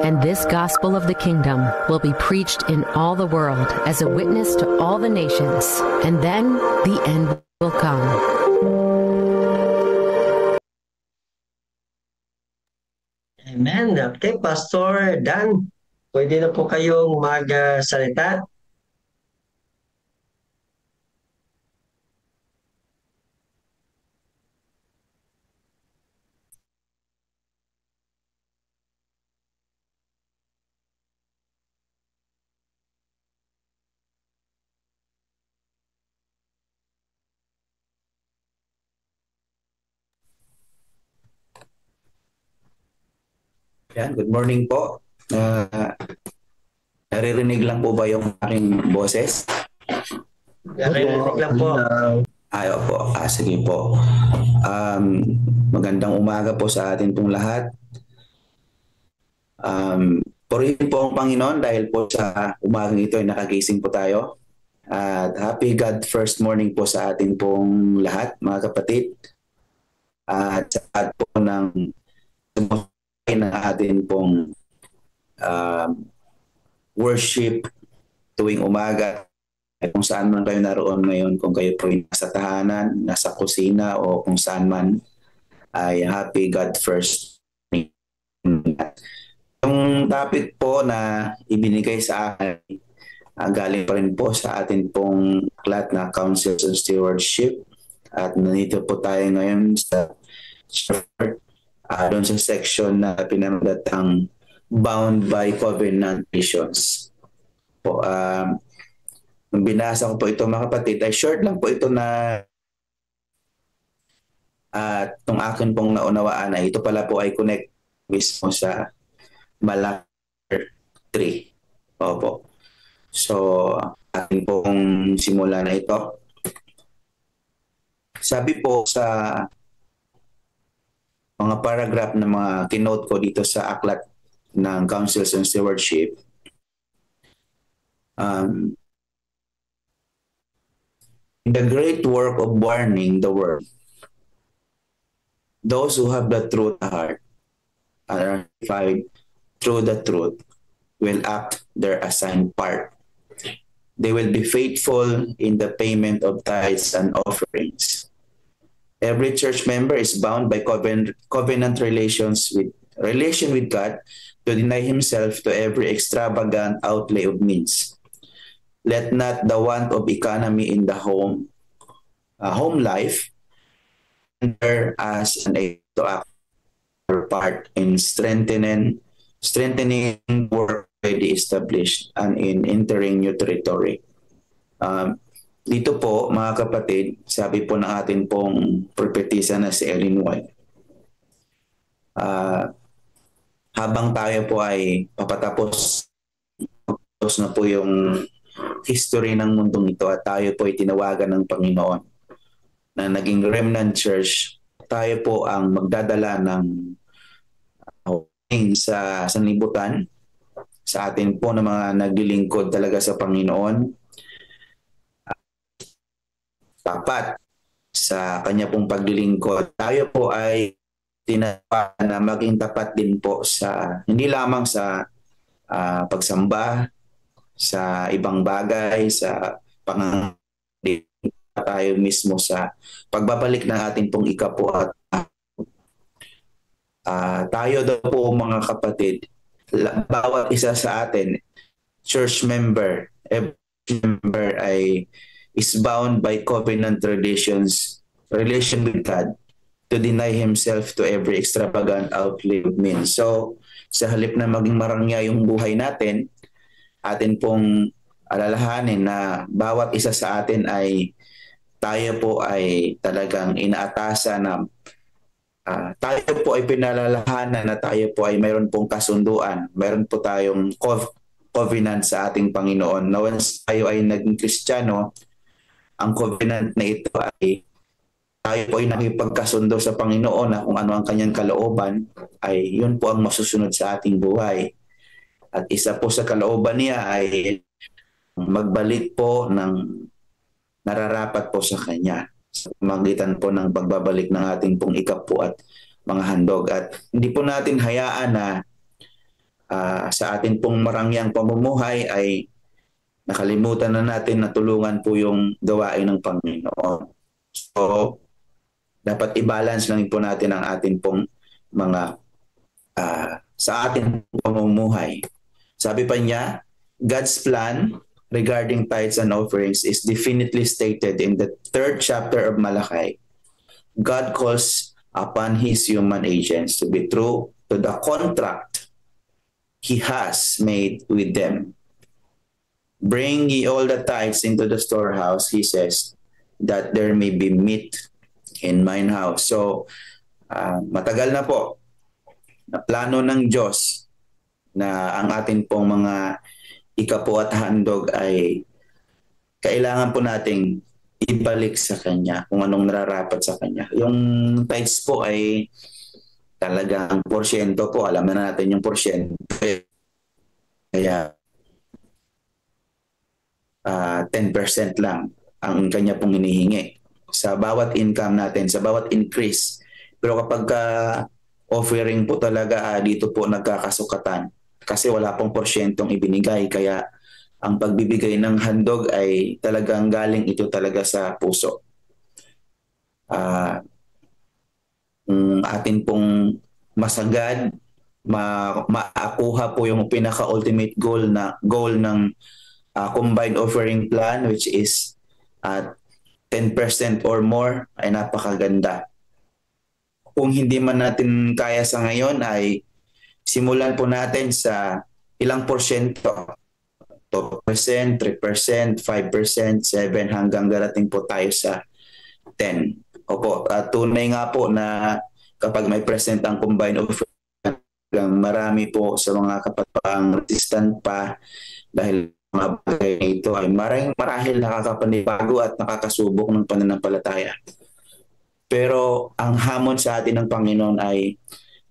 And this gospel of the kingdom will be preached in all the world as a witness to all the nations, and then the end will come. Amen. Okay, Pastor Dan, pwede na po kayong magsalita. Yan, good morning po. Naririnig lang po ba yung aking boses? Naririnig lang po. Ayo po. Sige po. Magandang umaga po sa atin pong lahat. Purihin po ang Panginoon dahil po sa umagang ito ay nakagising po tayo. At happy God first morning po sa atin pong lahat, mga kapatid. At sa lahat po ng atin pong worship tuwing umaga, kung saan man kayo naroon ngayon, kung kayo po nasa tahanan, nasa kusina o kung saan man, ay happy God first. Yung topic po na ibinigay sa akin, galing pa rin po sa atin pong aklat na Councils and Stewardship, at nandito po tayo ngayon sa doon sa section na pinamagatang Bound by Covenant Visions. Po, nung binasa ko po ito, mga kapatid, ay short lang po ito na at itong akin pong naunawaan na ito pala po ay connect mismo sa Malachi 3. Opo. So, akin pong simula na ito. Sabi po sa mga paragraph na mga kinote ko dito sa aklat ng Councils and Stewardship. The great work of warning the world, those who have the truth at heart are identified through the truth will act their assigned part. They will be faithful in the payment of tithes and offerings. Every church member is bound by covenant relation with God to deny himself to every extravagant outlay of means. Let not the want of economy in the home life enter as an aid to act our part in strengthening work already established and in entering new territory. Dito po, mga kapatid, sabi po ng atin pong propetisa na si Ellen White, habang tayo po ay papatapos na po yung history ng mundong ito at tayo po ay tinawagan ng Panginoon na naging remnant church, tayo po ang magdadala ng sa sanlibutan sa atin po na mga naglilingkod talaga sa Panginoon, tapat sa kanya pong paglilingkod. Tayo po ay tinatawag na maging tapat din po sa hindi lamang sa pagsamba, sa ibang bagay, sa pangangailangan tayo mismo sa pagbabalik ng ating pong ikapo at tayo daw po mga kapatid, bawat isa sa atin, church member, every member ay is bound by covenant relation with God to deny himself to every extravagant outlay of means. So, sa halip na maging marangya yung buhay natin, atin pong alalahanin na bawat isa sa atin ay tayo po ay talagang inaatasan na tayo po ay pinalalahanan na tayo po ay mayroon pong kasunduan, mayroon po tayong covenant sa ating Panginoon. Na once tayo ay naging Kristiyano, ang covenant na ito ay tayo po ay nakipagkasundo sa Panginoon na kung ano ang kanyang kalooban, ay yun po ang masusunod sa ating buhay. At isa po sa kalooban niya ay magbalik po ng nararapat po sa kanya sa magitan po ng pagbabalik ng ating pong ikapo at mga handog. At hindi po natin hayaan na sa ating pong marangyang pamumuhay ay nakalimutan na natin na tulungan po yung gawain ng Panginoon. So, dapat i-balance lang po natin ang ating pong mga sa ating pamumuhay. Sabi pa niya, God's plan regarding tithes and offerings is definitely stated in the 3rd chapter of Malachi. God calls upon his human agents to be true to the contract he has made with them. Bring ye all the tithes into the storehouse, he says, that there may be meat in mine house. So, matagal na po na plano ng Diyos na ang atin pong mga ikapo at handog ay kailangan po nating ibalik sa Kanya kung anong nararapat sa Kanya. Yung tithes po ay talagang porsyento po. Alam na natin yung porsyento. Kaya 10% lang ang Kanya pong hinihingi sa bawat income natin, sa bawat increase. Pero kapag offering po talaga, dito po nagkakasukatan. Kasi wala pong porsyentong ibinigay. Kaya ang pagbibigay ng handog ay talagang galing ito talaga sa puso. Atin pong masagad, maakuha po yung pinaka-ultimate goal ng combined offering plan, which is 10% or more, ay napakaganda. Kung hindi man natin kaya sa ngayon ay simulan po natin sa ilang porsyento. 2%, 3%, 5%, 7% hanggang darating po tayo sa 10. Opo, tunay nga po na kapag may present ang combined offering, marami po sa mga kapatang resistant pa dahil mga bagay na ito ay marahil nakakapanibago at nakakasubok ng pananampalataya. Pero ang hamon sa atin ng Panginoon ay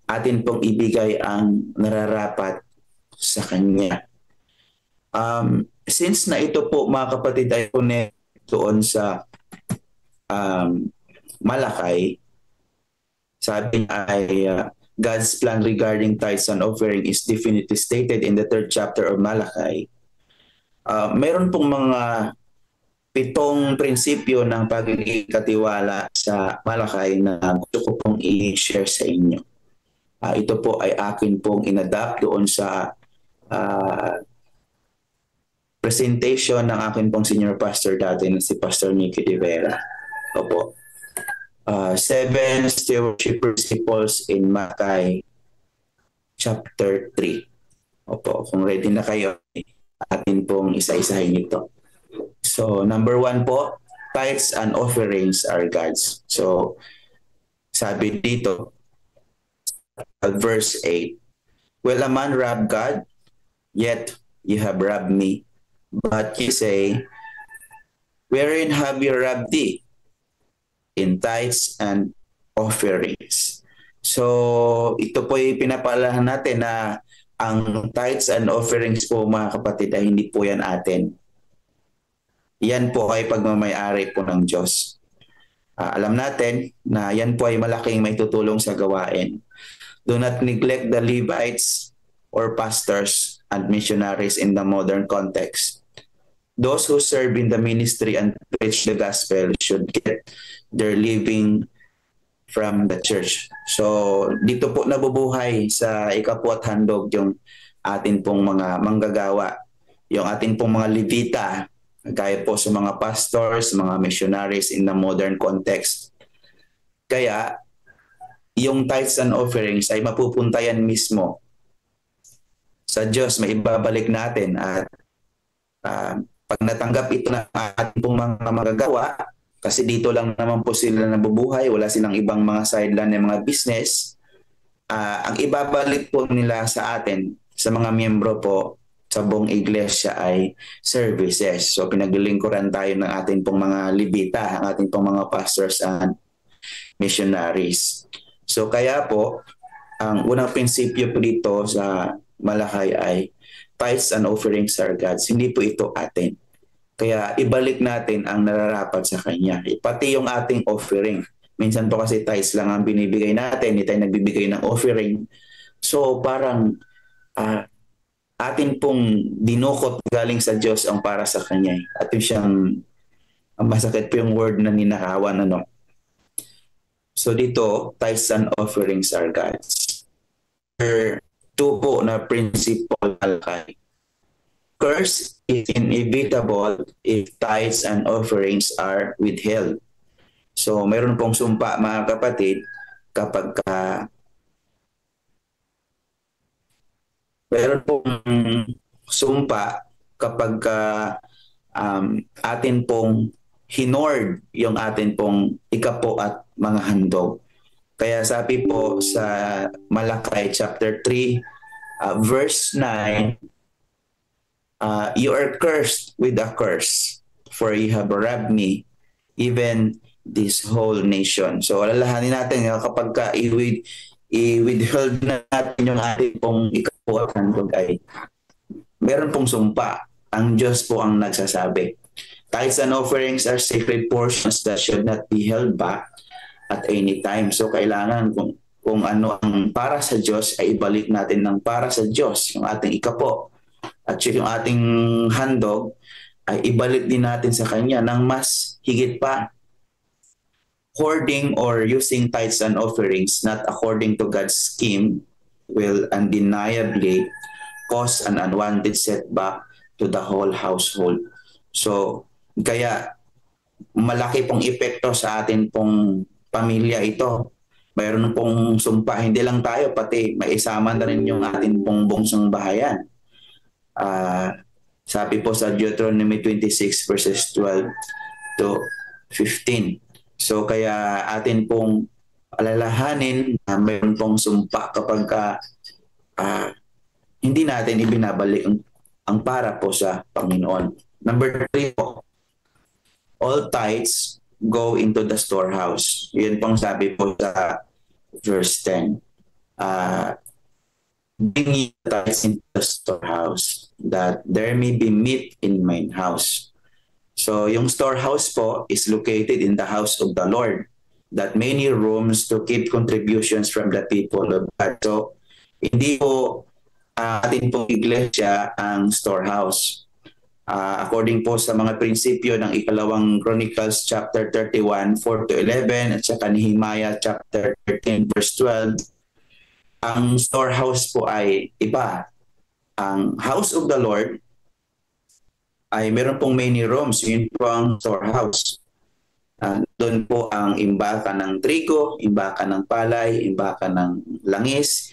atin pong ibigay ang nararapat sa Kanya. Since na ito po mga kapatid ay connect doon sa Malakay, sabi niya ay God's plan regarding tithes and offering is definitely stated in the 3rd chapter of Malakay. Meron pong mga 7 prinsipyo ng pagiging katiwala sa Malakay na gusto ko pong i-share sa inyo. Ito po ay akin pong inadapt doon sa presentation ng akin pong senior pastor dati na si Pastor Nicky De Vera. Opo. 7 stewardship principles in Malakay chapter 3. Opo, kung ready na kayo, atin pong isa-isahin ito. So, number 1 po, tithes and offerings are God's. So, sabi dito, verse 8, will a man rob God? Yet you have robbed me. But you say, wherein have you robbed thee? In tithes and offerings. So, ito po yung pinapalahan natin na ang tithes and offerings po mga kapatid ay hindi po yan atin. Yan po ay pagmamayari po ng Diyos. Alam natin na yan po ay malaking may tutulong sa gawain. Do not neglect the Levites or pastors and missionaries in the modern context. Those who serve in the ministry and preach the gospel should get their living from the church. So dito po nabubuhay sa ikaput handog yung atin pong mga manggagawa, yung atin pong mga Levita, gaya po sa mga pastors, mga missionaries in the modern context. Kaya yung tithes and offerings ay mapupunta yan mismo sa Diyos, may ibabalik natin. At pag natanggap ito ng ating pong mga magagawa, kasi dito lang naman po sila nabubuhay, wala silang ibang mga sideline ng mga business, ang ibabalik po nila sa atin, sa mga miyembro po sa buong iglesia ay services. So pinaglilingkuran tayo ng ating pong mga Levita, ang ating pong mga pastors and missionaries. So kaya po, ang unang prinsipyo po dito sa Malakay ay tithes and offerings are God's. Hindi po ito atin. Kaya ibalik natin ang nararapat sa Kanya. Pati yung ating offering. Minsan po kasi tithes lang ang binibigay natin, hindi tayo nagbibigay ng offering. So parang atin pong dinukot galing sa Diyos ang para sa Kanya. At yung siyang, masakit po yung word na ninakawan. So dito, tithes and offerings are God's. 2 po na principle Malakay. Curse is inevitable if tithes and offerings are withheld. So mayroon pong sumpa mga kapatid kapag mayroon pong sumpa kapag atin pong hinord yung atin pong ikapo at mga handog. Kaya sabi po sa Malakay chapter 3 verse 9, you are cursed with a curse, for you have robbed me, even this whole nation. So alalahanin natin kapag i-withhold natin yung ating pong ikapo at handog ay meron pong sumpa. Ang Diyos po ang nagsasabi. Tithes and offerings are sacred portions that should not be held back at any time. So kailangan kung ano ang para sa Diyos ay ibalik natin ng para sa Diyos, yung ating ikapo. At yung ating handog ay ibalik din natin sa Kanya ng mas higit pa. Hoarding or using tithes and offerings not according to God's scheme will undeniably cause an unwanted setback to the whole household. So, kaya malaki pong epekto sa atin pong pamilya ito. Mayroon pong sumpa, hindi lang tayo, pati maisama na rin yung atin pong bungsong bahayan. Sabi po sa Deuteronomy 26 verses 12 to 15. So kaya atin pong alalahanin na mayroon pong sumpa kapag hindi natin ibinabalik ang para po sa Panginoon. Number 3 po, all tithes go into the storehouse. Yun pong sabi po sa verse 10. Bring ye the tithes into the storehouse, that there may be meat in mine house. So yung storehouse po is located in the house of the Lord, that many rooms to keep contributions from the people of God. So hindi po atin pong iglesia ang storehouse. according po sa mga prinsipyo ng ikalawang Chronicles chapter 31, 4 to 11 at saka Nehemiah chapter 13 verse 12, ang storehouse po ay iba. Ang house of the Lord ay meron pong many rooms. Yun po ang storehouse. Doon po ang imbakan ng trigo, imbakan ng palay, imbakan ng langis.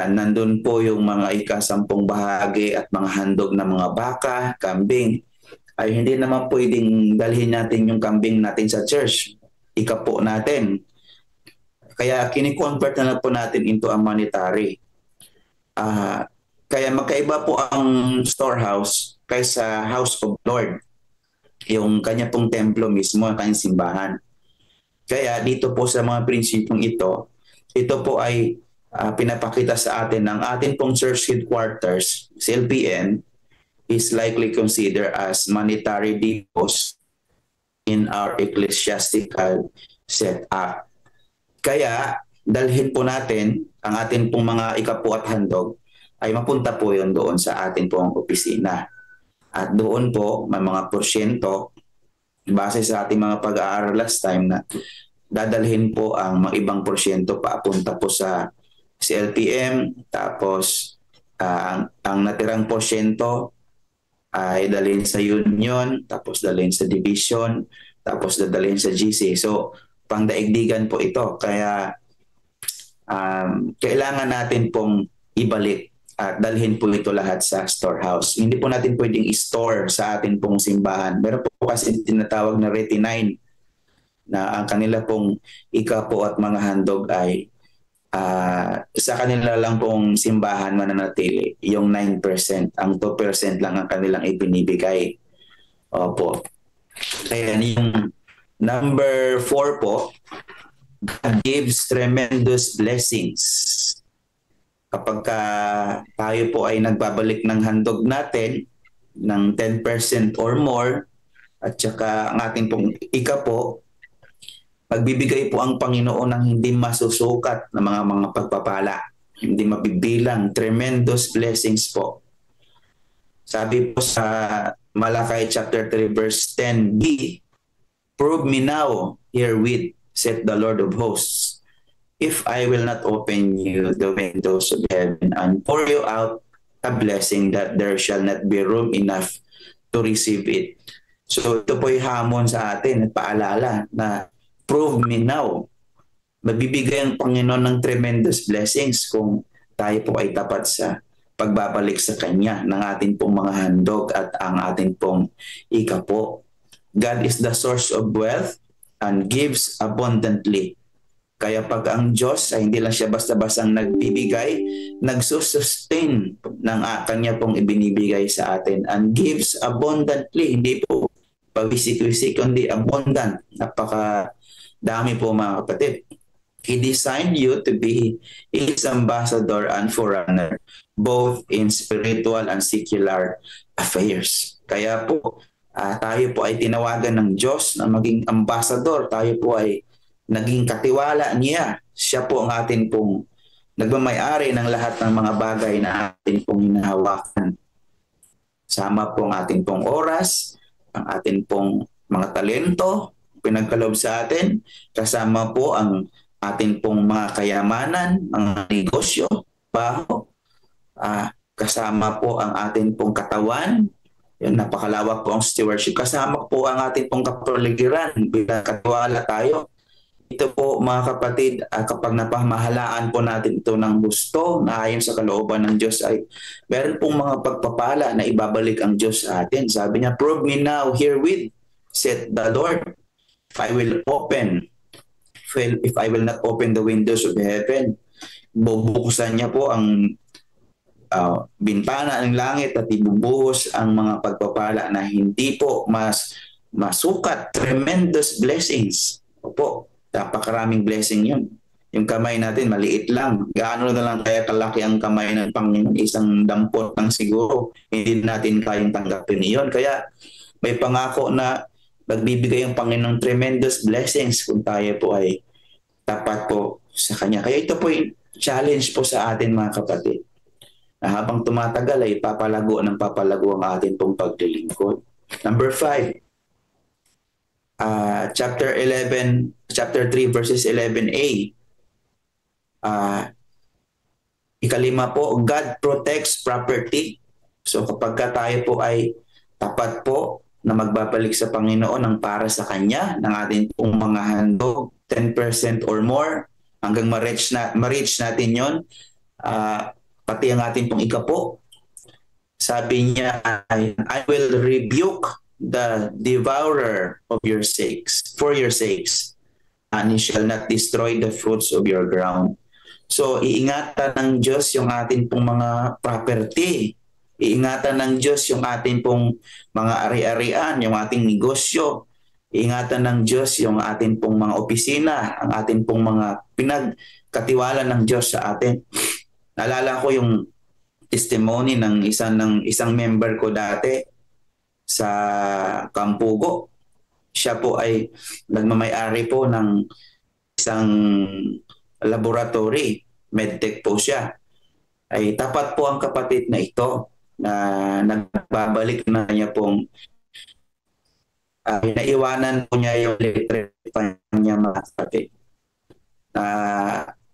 Nandun po yung mga ika-10 bahagi at mga handog ng mga baka, kambing. Ay hindi naman pwedeng dalhin natin yung kambing natin sa church. Ikapo natin. Kaya kini-convert na lang po natin into a monetary. Kaya magkaiba po ang storehouse kaysa house of Lord. Yung kanya pong templo mismo, ang kanyang simbahan. Kaya dito po sa mga prinsipong ito po ay pinapakita sa atin ng atin pong church headquarters, CLPN, is likely considered as monetary depots in our ecclesiastical setup. Kaya dalhin po natin ang atin pong mga ikapo at handog ay mapunta po yun doon sa atin pong opisina. At doon po may mga porsyento base sa ating mga pag-aaral last time na dadalhin po ang mga ibang porsyento papunta po sa CLPM, tapos ang natirang porsyento ay dalhin sa union, tapos dalhin sa division, tapos dadalhin sa GC. So, pangdaigdigan po ito. Kaya kailangan natin pong ibalik at dalhin po ito lahat sa storehouse. Hindi po natin pwedeng i-store sa atin pong simbahan. Meron po kasi tinatawag na retinine na ang kanila pong ikapo at mga handog ay sa kanila lang pong simbahan mananatili, yung 9%. Ang 2% lang ang kanilang ibinibigay. Opo. Kaya yung number 4 po, God gives tremendous blessings. Kapag tayo po ay nagbabalik ng handog natin ng 10% or more at saka ang ating pong ikapo, magbibigay po ang Panginoon ng hindi masusukat na mga pagpapala, hindi mabibilang, tremendous blessings po. Sabi po sa Malachi chapter 3 verse 10b, "Prove me now herewith, saith the Lord of hosts, if I will not open you the windows of heaven and pour you out a blessing that there shall not be room enough to receive it." So ito po yung hamon sa atin at paalala na prove me now. Magbibigay ang Panginoon ng tremendous blessings kung tayo po ay tapat sa pagbabalik sa Kanya ng ating pong mga handog at ang ating pong ikapo. God is the source of wealth and gives abundantly. Kaya pag ang Diyos ay hindi lang siya basta-bastang nagbibigay, nagsusustain ng Kanya pong ibinibigay sa atin and gives abundantly. Hindi po pawisik-wisik, kundi abundant. Dami po mga kapatid. He designed you to be His ambassador and forerunner, both in spiritual and secular affairs. Kaya po, tayo po ay tinawagan ng Diyos na maging ambassador. Tayo po ay naging katiwala niya. Siya po ang atin pong nagmamayari ng lahat ng mga bagay na atin pong hinahawakan. Sama po ang atin pong oras, ang atin pong mga talento, pinagkaloob sa atin, kasama po ang atin pong mga kayamanan, mga negosyo, baho, kasama po ang atin pong katawan, yun, napakalawak po ang stewardship, kasama po ang atin pong kapaligiran, bilang katiwala tayo. Ito po mga kapatid, kapag napamahalaan po natin ito ng gusto na ayon sa kalooban ng Diyos ay meron pong mga pagpapala na ibabalik ang Diyos sa atin. Sabi niya, "Prove me now herewith, saith the Lord, if I will not open the windows of heaven." Bubuksan niya po ang bintana ng langit at ibubuhos ang mga pagpapala na hindi po masukat. Tremendous blessings. Opo, napakaraming blessing yun. Yung kamay natin, maliit lang. Gaano na lang kaya kalaki ang kamay ng Panginoon? Isang dampot lang siguro. Hindi natin kayang tanggapin iyon. Kaya may pangako na magbibigay ang Panginoong tremendous blessings kung tayo po ay tapat po sa Kanya. Kaya ito po yung challenge po sa atin mga kapatid. na habang tumatagal ay papalago ng papalago ang atin pong paglilingkod. Number 5, chapter 3 verses 11a. Ikalima po, God protects property. So kapag tayo po ay tapat po na magbabalik sa Panginoon ng para sa Kanya, ng ating pong mga handog, 10% or more, hanggang ma-reach natin yon, pati ang ating pong ikapo. Sabi niya, I will rebuke the devourer of your sakes, for your sakes, and he shall not destroy the fruits of your ground. So, iingatan ng Diyos yung ating pong mga property. Iingatan ng Diyos yung ating pong mga ari-arian, yung ating negosyo. Iingatan ng Diyos yung ating pong mga opisina, ang ating pong mga pinagkatiwala ng Diyos sa atin. Naalala ko yung testimony ng isang member ko dati sa Campugo. Siya po ay nagmamay-ari po ng isang laboratory, medtech po siya. Ay tapat po ang kapatid na ito na nagbabalik na niya pong naiwanan po niya yung electric fan niya, mga kapatid.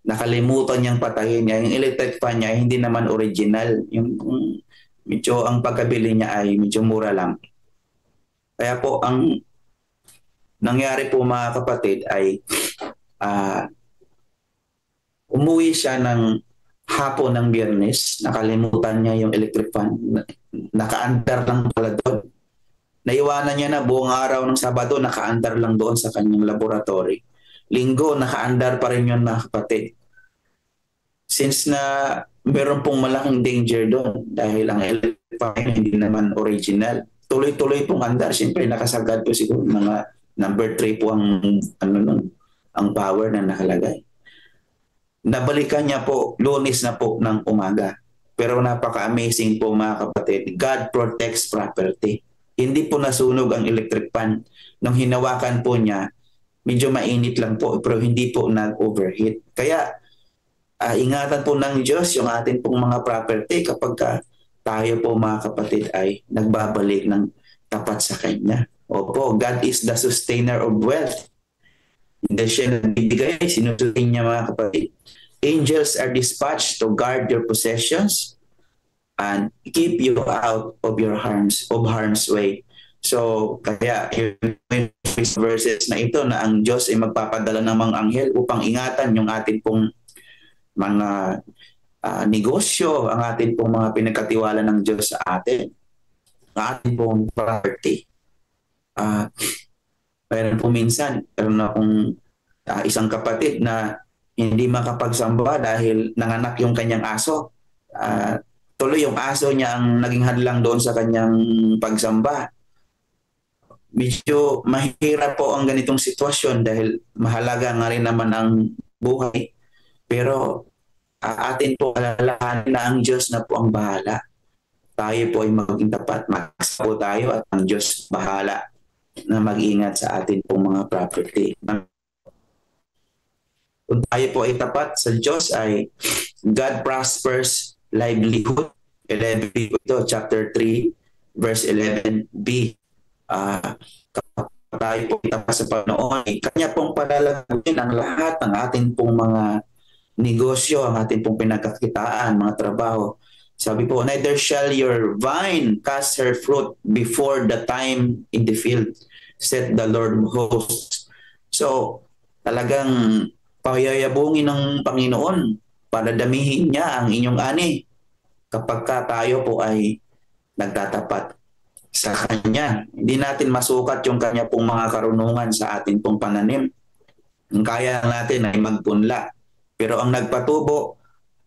Nakalimutan niyang patayin niya. Yung electric fan niya hindi naman original. Yung medyo ang pagkabili niya ay medyo mura lang. Kaya po ang nangyari po, mga kapatid, ay umuwi siya ng hapon ng Biyernes, nakalimutan niya yung electric fan, nakaandar lang pala doon. Naiwanan niya na buong araw ng Sabado, nakaandar lang doon sa kanyang laboratory. Linggo, nakaandar pa rin yun, mga kapatid. Since na meron pong malaking danger doon dahil ang electric fan hindi naman original, tuloy-tuloy pong andar. Siyempre nakasagad po siguro mga number 3 po ang power na nakalagay. Nabalikan niya po, Lunes na po ng umaga. Pero napaka-amazing po, mga kapatid. God protects property. Hindi po nasunog ang electric fan. Nung hinawakan po niya, medyo mainit lang po, pero hindi po nag-overheat. Kaya, ingatan po ng Diyos yung ating pong mga property kapag tayo po, mga kapatid, ay nagbabalik ng tapat sa Kanya. Opo, God is the sustainer of wealth. Hindi siya nagbibigay, sinusunod niya, mga kapatid. Angels are dispatched to guard your possessions and keep you out of harm's way. So, kaya yung verses na ito na ang Diyos ay magpapadala ng mga anghel upang ingatan yung ating pong mga negosyo, ang ating pong mga pinagkatiwala ng Diyos sa atin, ang ating pong property. Mayroon po minsan, meron akong isang kapatid na hindi makapagsamba dahil nanganak yung kanyang aso. Tuloy yung aso niya ang naging hadlang doon sa kanyang pagsamba. Medyo mahirap po ang ganitong sitwasyon dahil mahalaga nga rin naman ang buhay. Pero atin po alalahanin na ang Diyos na po ang bahala. Tayo po ay maging tapat. Mag-asa po tayo at ang Diyos bahala na mag-ingat sa atin pong mga property. Kung tayo po ay tapat sa Diyos ay God prospers livelihood. 11 ito, chapter 3, verse 11b. Kapag tayo po ay tapat sa Panginoon, Kanya pong palalagin ang lahat ng ating pong mga negosyo, ang ating pong pinagkakitaan, mga trabaho. Sabi po, neither shall your vine cast her fruit before the time in the field, said the Lord of hosts. So, talagang payayabungin ng Panginoon para damihin niya ang inyong ani kapag tayo po ay nagtatapat sa Kanya. Hindi natin masukat yung Kanya pong mga karunungan sa ating pong pananim. Ang kaya natin ay magpunla. Pero ang nagpatubo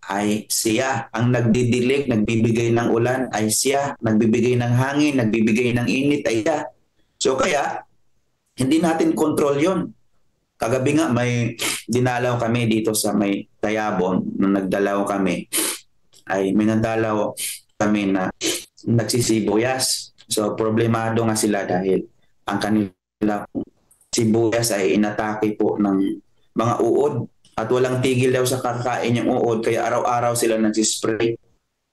ay siya. Ang nagdidilig, nagbibigay ng ulan ay siya. Nagbibigay ng hangin, nagbibigay ng init ay siya. So kaya, hindi natin control yun. Kagabi nga may dinalaw kami dito sa may Tayabon. Nung nagdalaw kami, ay may nagdalaw kami na nagsisibuyas. So problemado nga sila dahil ang kanila sibuyas ay inatake po ng mga uod. At walang tigil daw sa kakain yung uod, kaya araw-araw sila nagsispray.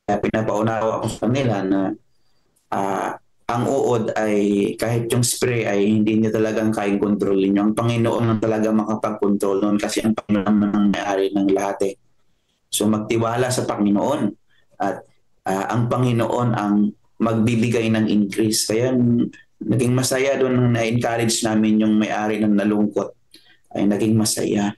Kaya pinapaunawa ko sa kanila na ang uod ay kahit yung spray ay hindi niya talagang kayang kontrolin. Yung Panginoon ang talaga makapag-control noon kasi ang Panginoon ang may-ari ng lahat eh. So magtiwala sa Panginoon at ang Panginoon ang magbibigay ng increase. Kaya naging masaya doon nung na-encourage namin yung may-ari ng nalungkot ay naging masaya.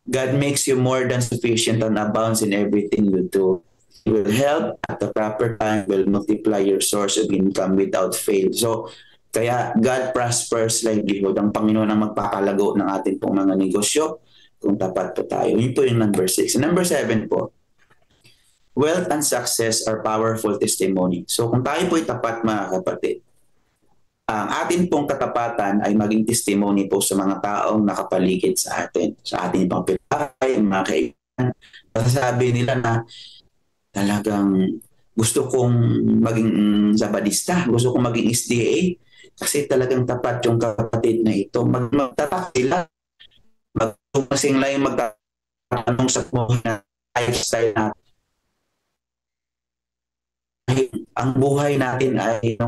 God makes you more than sufficient and abounds in everything you do. He will help at the proper time, will multiply your source of income without fail. So, kaya God prospers livelihood. Ang Panginoon ang magpapalago ng ating pong mga negosyo kung tapat po tayo. Yun po yung number 6. Number 7 po, wealth and success are powerful testimony. So, kung tayo po ay tapat mga kapatid, ang atin pong katapatan ay maging testimony po sa mga taong nakapaligid sa atin. Sa ating pang pilay, mga kaibigan. Nasasabi nila na talagang gusto kong maging Zabadista, gusto kong maging SDA kasi talagang tapat yung kapatid na ito. Magtatak sila. Magtumasing lang yung magtatanong sa buhay na lifestyle natin. Ang buhay natin ay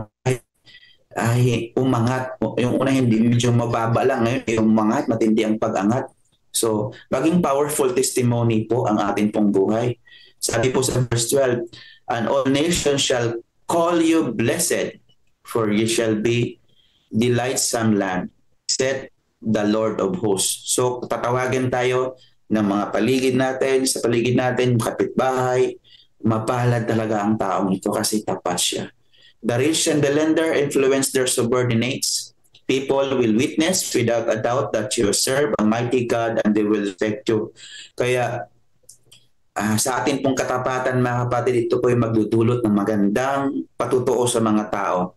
umangat. Yung una hindi medyo mababa lang, ngayon yung umangat, matindi ang pag-angat. So, maging powerful testimony po ang atin pong buhay. Sabi po sa verse 12, and all nations shall call you blessed, for you shall be delightsome land, said the Lord of hosts. So, tatawagan tayo ng mga paligid natin, sa paligid natin, kapitbahay, mapalad talaga ang taong ito kasi tapat siya. The rich and the lender influence their subordinates. People will witness without a doubt that you serve a mighty God and they will respect you. Kaya, sa atin pong katapatan mga kapatid, ito po ay magdudulot ng magandang patutuo sa mga tao.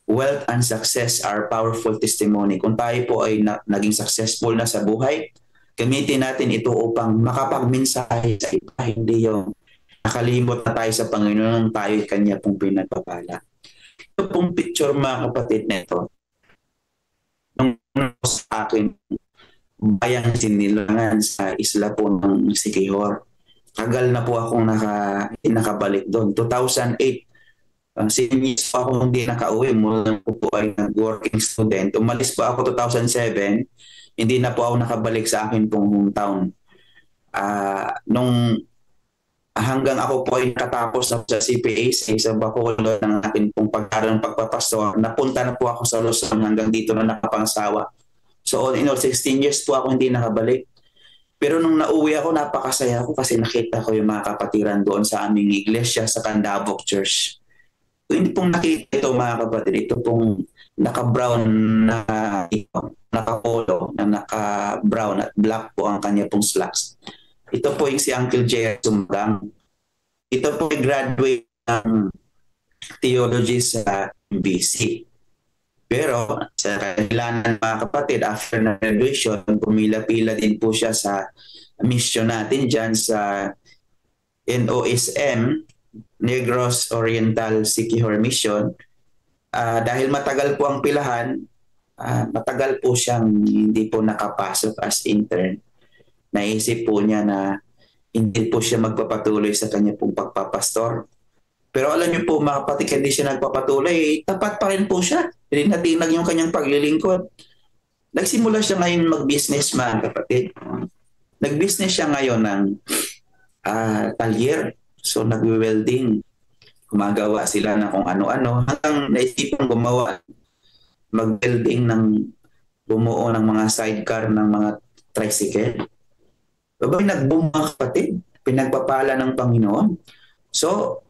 Wealth and success are powerful testimony. Kung tayo po ay naging successful na sa buhay, gamitin natin ito upang makapagmensahe sa iba. Hindi yung nakalimot na tayo sa Panginoon, tayo ay Kanya pong pinagpapala. Ito pong picture mga kapatid na ito. Nung sa akin, bayang Sinilangan sa isla po ng Siquijor. Tagal na po akong nakabalik doon. 2008, 7 years pa ako hindi nakauwi. Mula po po ay nag-working student. Umalis po ako 2007, hindi na po ako nakabalik sa akin pong hometown. Nung hanggang ako po ay nakatapos na sa CPAC, sa Bacolod ng akin pong pag-aaral ng pagpapastor, napunta na po ako sa Luzon hanggang dito na nakapangsawa. So all in all, 16 years po ako hindi nakabalik. Pero nung nauwi ako, napakasaya ako kasi nakita ko yung mga kapatiran doon sa aming iglesia sa Candabog Church. Kung hindi pong nakita ito mga kapatid, ito pong naka-brown na naka-polo, na naka-brown at black po ang kanya pong slacks. Ito po yung si Uncle Jerry Sumagang. Ito po yung graduate ng theology sa BC. Pero sa kailangan mga kapatid, after na graduation, pumila-pila din po siya sa mission natin dyan sa NOSM, Negros Oriental Siquijor Mission. Dahil matagal po ang pilahan, matagal po siyang hindi po nakapasok as intern. Naisip po niya na hindi po siya magpapatuloy sa kanya pong pagpapastor. Pero alam niyo po mga kapatid, hindi siya nagpapatuloy, tapat pa rin po siya. Natinag yung kanyang paglilingkod. Nagsimula siya ngayon mag-business mga kapatid. Nag-business siya ngayon ng talyer. So nag-welding. Gumagawa sila ng kung ano-ano. Hanggang naisipang gumawa, mag-welding bumuo ng mga sidecar ng mga tricycle. Babay nag-boom mga kapatid. Pinagpapala ng Panginoon. So,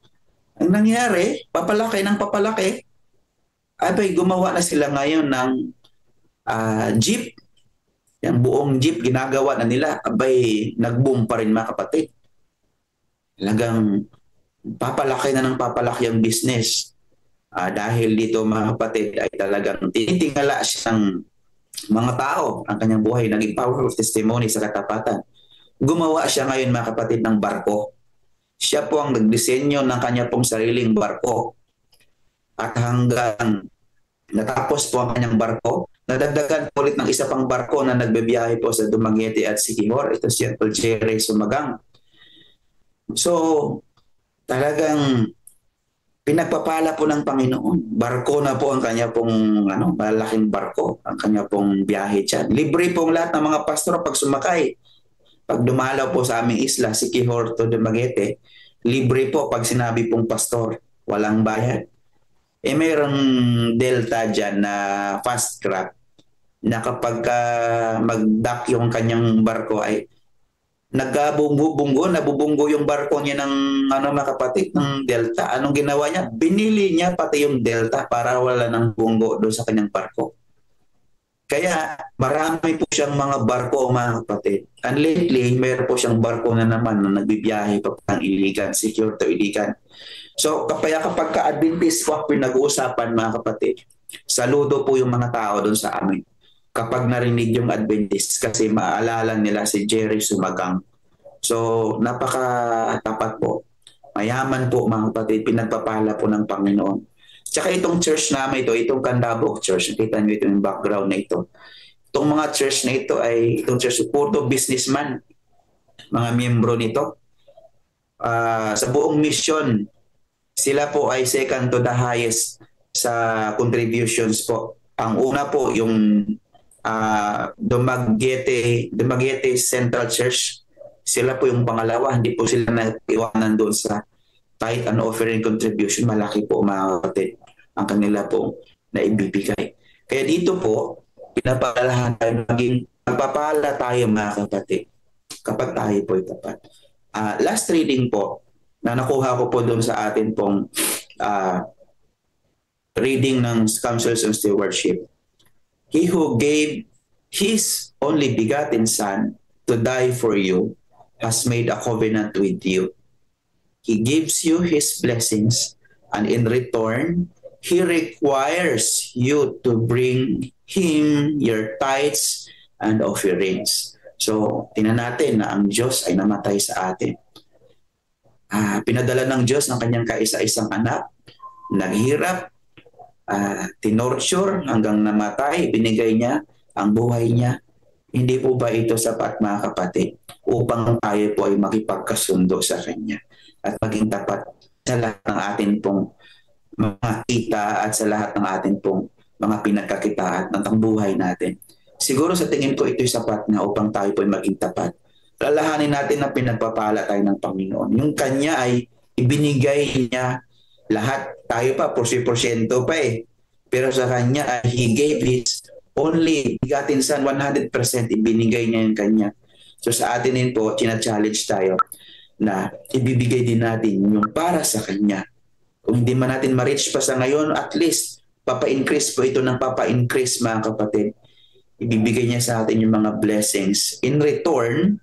ang nangyari, papalaki ng papalaki, abay gumawa na sila ngayon ng jeep. Yung buong jeep ginagawa na nila, abay nag-boom pa rin mga kapatid. Talagang papalaki na ng papalaki ang business. Dahil dito mga kapatid ay talagang tinitingala siya ng mga tao. Ang kanyang buhay naging powerful testimony sa katapatan. Gumawa siya ngayon mga kapatid ng barko. Siya po ang nagdisenyo ng kanya pong sariling barko. At hanggang natapos po ang kanyang barko, nadagdagan po ulit ng isa pang barko na nagbibiyahe po sa Dumaguete at Siquijor. Ito si Uncle Jerry Sumagang. So, talagang pinagpapala po ng Panginoon. Barko na po ang kanya pong malaking barko, ang kanya pong biyahe dyan. Libre pong lahat ng mga pastor pag sumakay. Pag dumalaw po sa aming isla, si Quijorto de Maguete, libre po pag sinabi pong pastor, walang bayad. Mayroong Delta dyan na fast craft na kapag mag-dock yung kanyang barko ay nabubunggo yung barko niya ng mga kapatid ng Delta. Anong ginawa niya? Binili niya pati yung Delta para wala ng bunggo doon sa kanyang barko. Kaya marami po siyang mga barko, mga kapatid. And lately, mayroon po siyang barko na naman na nagbibiyahe pa ng Iligan, secure to Iligan. So kapag ka-Adventist po pinag-uusapan, mga kapatid, saludo po yung mga tao doon sa amin kapag narinig yung Adventist kasi maalala nila si Jerry Sumagang. So napaka-tapat po. Mayaman po, mga kapatid, pinagpapala po ng Panginoon. Tsaka itong church namin ito, itong Candabog Church, nakita nyo ito yung background na ito. Itong mga church na ito ay itong church, puro businessman, mga miyembro nito. Sa buong mission, sila po ay second to the highest sa contributions po. Ang una po yung Dumaguete Central Church. Sila po yung pangalawa, hindi po sila naiwanan doon sa tithe and offering contribution. Malaki po, mga kapatid, ang kanila po na ibibigay. Kaya dito po, pinapalahan tayo maging magpapala tayo, mga kapatid, kapag tayo po ay tapat. Last reading po, na nakuha ko po doon sa atin pong reading ng Counsels on Stewardship. He who gave His only begotten Son to die for you has made a covenant with you. He gives you His blessings, and in return, He requires you to bring Him your tithes and offerings. So, tingnan natin na ang Diyos ay namatay sa atin. Pinadala ng Diyos ang kanyang kaisa-isang anak, naghirap, tinorture hanggang namatay, binigay niya ang buhay niya. Hindi po ba ito sapat, mga kapatid, upang tayo po ay makipagkasundo sa Kanya at maging tapat sa lahat ng atin pong mga kita at sa lahat ng atin pong mga pinagkakitaan ng buhay natin. Siguro sa tingin ko ito'y sapat na upang tayo po ay maging tapat. Lalahanin natin na pinagpapala tayo ng Panginoon. Yung Kanya ay ibinigay niya lahat. Tayo pa, porsyento pa eh. Pero sa Kanya, He gave His only begotten Son, 100% ibinigay niya yung Kanya. So sa atin din po, challenge tayo na ibibigay din natin yung para sa Kanya. Kung hindi man natin ma-reach pa sa ngayon, at least papa-increase po ito ng papa-increase, mga kapatid. Ibibigay niya sa atin yung mga blessings. In return,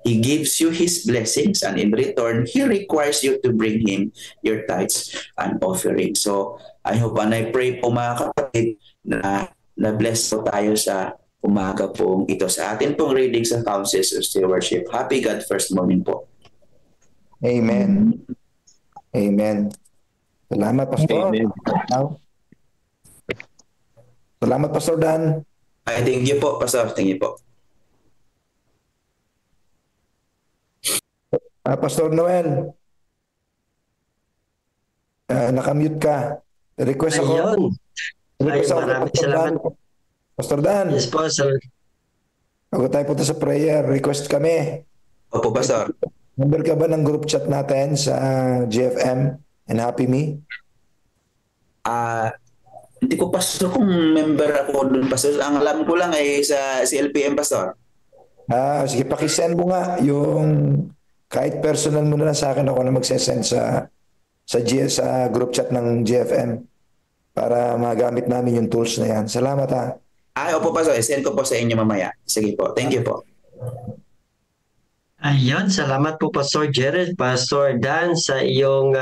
He gives you His blessings, and in return, He requires you to bring Him your tithes and offerings. So, I hope and I pray po, mga kapatid, na bless po tayo sa umaga pong ito sa atin pong reading sa Counsels of Stewardship. Happy God First Morning po. Amen. Amen. Salamat, Pastor. Amen. Salamat, Pastor Dan. Thank you po, Pastor. Thank you po. Pastor Noel, nakamute ka. Request ako. Ayun. Request ako. Maraming salamat. Pastor Dan. Yes po, sir. Bago tayo punta sa prayer, request kami. Opo, Pastor. Member ka ba ng group chat natin sa GFM and Happy Me? Hindi ko, Pastor, kung member ako doon, Pastor. Ang alam ko lang ay sa CLPM, Pastor. Sige, pakisend mo nga yung kahit personal mo na lang sa akin, ako na magsesend sa group chat ng GFM para magamit namin yung tools na yan. Salamat ha. Opo, Pastor. Send ko po sa inyo mamaya. Sige po. Thank you po. Ayun, salamat po Pastor Jared, Pastor Dan sa iyong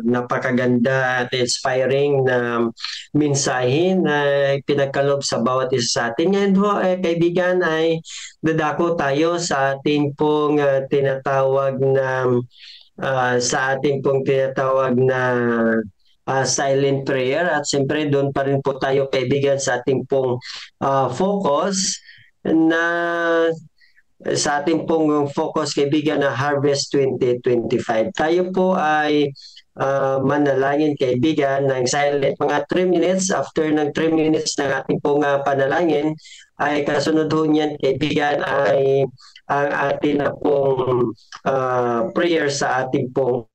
napakaganda at inspiring na mensahe na pinagkaloob sa bawat isa sa atin. Ngayon po, kaibigan, ay dadako tayo sa ating pong tinatawag na silent prayer, at siyempre doon pa rin po tayo, kaibigan, sa ating pong focus na sa ating pong focus, kaibigan, na Harvest 2025. Tayo po ay manalangin, kaibigan, ng silent mga 3 minutes. After ng 3 minutes ng ating pong panalangin, ay kasunod ho niyan, kaibigan, ay ang ating na pong prayer sa ating pong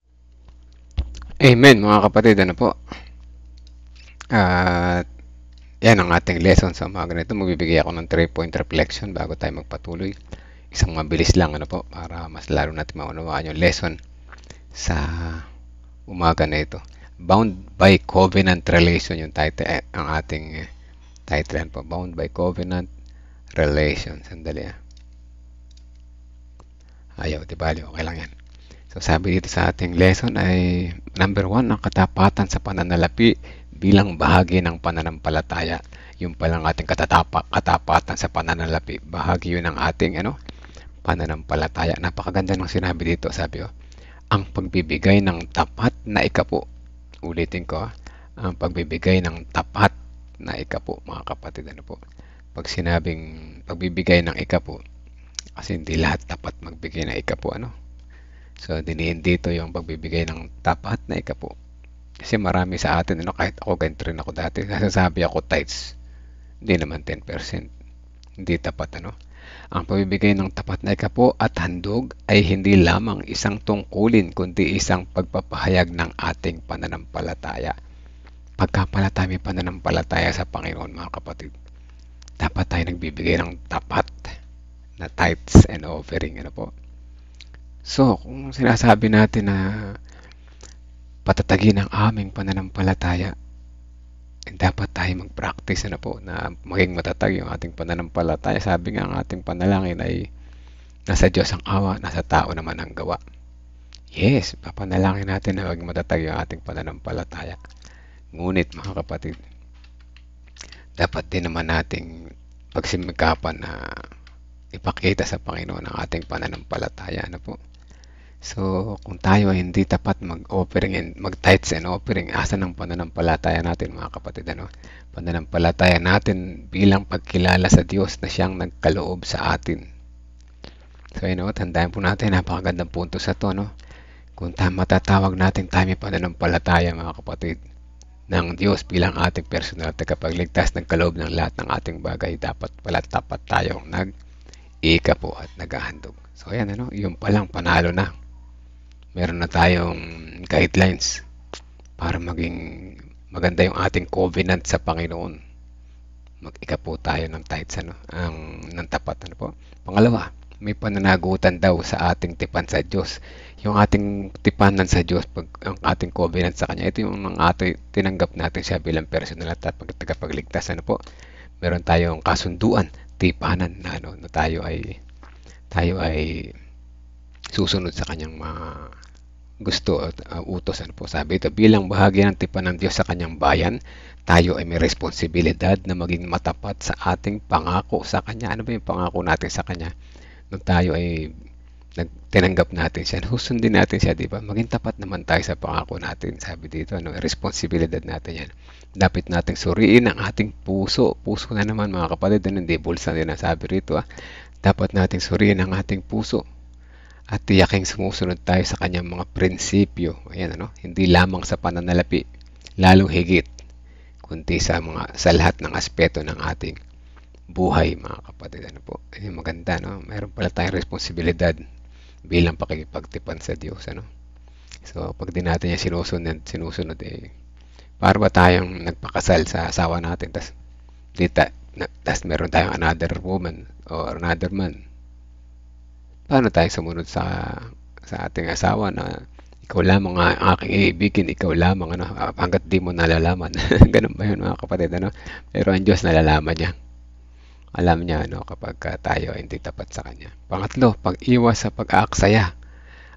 Amen, mga kapatid. Ano po? At yan ang ating lesson sa umaga na ito. Magbibigay ako ng 3-point reflection bago tayo magpatuloy. Isang mabilis lang, ano po, para mas lalo natin maunawaan yung lesson sa umaga na ito. Bound by Covenant Relation yung title, ang ating title yan po. Bound by Covenant Relation. Sandali. Ayaw, dibali, okay lang yan. So sabi dito sa ating lesson ay number 1, ang katapatan sa pananalapi bilang bahagi ng pananampalataya. Yung palang ating katapatan sa pananalapi. Bahagi yun ng ating pananampalataya. Napakaganda ng sinabi dito. Sabi ang pagbibigay ng tapat na ikapo. Ulitin ko, ang pagbibigay ng tapat na ikapo, mga kapatid. Ano po? Pag sinabing pagbibigay ng ikapo, kasi hindi lahat tapat magbigay ng ikapo. So, dinihin dito yung pagbibigay ng tapat na ikapo. Kasi marami sa atin, kahit ako, ganito rin ako dati, nasasabi ako tithes. Hindi naman 10%. Hindi tapat, Ang pagbibigay ng tapat na ikapo at handog ay hindi lamang isang tungkulin, kundi isang pagpapahayag ng ating pananampalataya. Pagkapalataya, may pananampalataya sa Panginoon, mga kapatid. Dapat tayo nagbibigay ng tapat na tithes and offering. So, kung sinasabi natin na patatagin ang aming pananampalataya, dapat tayo mag-practice na maging matatag yung ating pananampalataya. Sabi nga, ang ating panalangin ay nasa Diyos ang awa, nasa tao naman ang gawa. Yes, papanalangin natin na maging matatag yung ating pananampalataya. Ngunit, mga kapatid, dapat din naman nating pagsimikapan na ipakita sa Panginoon ang ating pananampalataya. So, kung tayo ay hindi tapat mag-offering, mag-tithes and offering, asan ang pananampalataya natin, mga kapatid? Pananampalataya natin bilang pagkilala sa Diyos na siyang nagkaloob sa atin. So, tandaan po natin, napakagandang punto sa to, Kung matatawag natin tayo may pananampalataya, mga kapatid, ng Diyos bilang ating personal at tagapagligtas, nagkaloob ng lahat ng ating bagay, dapat pala tapat tayong nag-ikapo at naghahandog. So, ayan, yung palang panalo na. Meron na tayong guidelines para maging maganda yung ating covenant sa Panginoon. Mag-ikapo tayo ng tithes, ng tapat. Pangalawa, may pananagutan daw sa ating tipan sa Diyos. Yung ating tipanan sa Diyos, ang ating covenant sa Kanya, ito yung tinanggap natin siya bilang personal at tagapagligtas. Meron tayong kasunduan, tipanan na, na tayo ay susunod sa Kanyang mga gusto at utos. Sabi ito, bilang bahagi ng tipan ng Diyos sa Kanyang bayan, tayo ay may responsibilidad na maging matapat sa ating pangako sa Kanya. Ano ba yung pangako natin sa Kanya? Nung tayo ay tinanggap natin siya, susundin natin siya, di ba? Maging tapat naman tayo sa pangako natin. Sabi dito, responsibilidad natin yan. Dapat nating suriin ang ating puso. Puso na naman, mga kapatid, hindi bulsa din ang sabi rito. Dapat nating suriin ang ating puso at tiyaking sumusunod tayo sa Kanyang mga prinsipyo. Ayan, hindi lamang sa pananalapi, lalong higit, kundi sa lahat ng aspeto ng ating buhay, mga kapatid. Ayan, maganda, Mayroon pala tayong responsibilidad bilang pakikipagtipan sa Diyos. So, pag di natin yan sinusunod, para ba tayong nagpakasal sa asawa natin, tas meron tayong another woman or another man. Paano tayo sumunod sa ating asawa na ikaw lamang ang aking iibigin, ikaw lamang, hanggat di mo nalalaman. Ganun ba yun, mga kapatid? Pero ang Diyos nalalaman niya. Alam niya, kapag tayo ay hindi tapat sa Kanya. Pangatlo, pag-iwas sa pag-aaksaya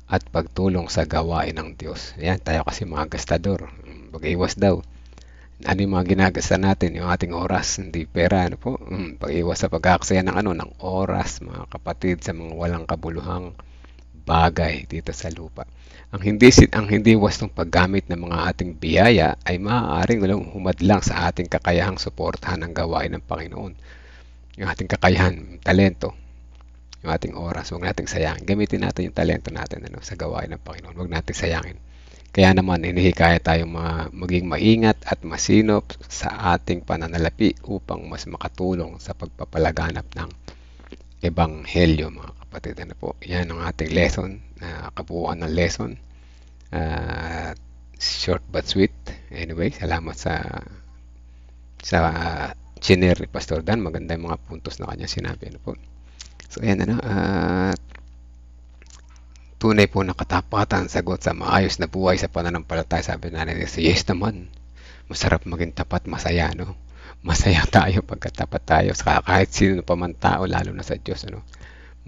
at pagtulong sa gawain ng Diyos. Ayan, tayo kasi mga gastador. Pag-iwas daw. Ano yung mga ginagasta natin, yung ating oras, hindi pera, pag-iwas sa pag-aaksaya ng oras, mga kapatid, sa mga walang kabuluhang bagay dito sa lupa. Ang hindi wastong paggamit ng mga ating biyaya ay maaaring humadlang sa ating kakayahang suportahan ang gawain ng Panginoon. Yung ating kakayahan, talento, yung ating oras. Huwag nating sayangin. Gamitin natin yung talento natin sa gawain ng Panginoon. Huwag nating sayangin. Kaya naman, hinihikaya tayong maging maingat at masinop sa ating pananalapi upang mas makatulong sa pagpapalaganap ng Ebanghelyo, mga kapatid. Yan ang ating lesson, kabuuan ng lesson. Short but sweet. Anyway, salamat sa chinir ni Pastor Dan. Maganda yung mga puntos na kanya sinabi. So, ayan tunay po na katapatan, sagot sa maayos na buhay sa pananampalataya. Sabi natin, yes naman. Masarap maging tapat, masaya, Masaya tayo pagkatapat tayo sa kahit sino pa man tao, lalo na sa Diyos,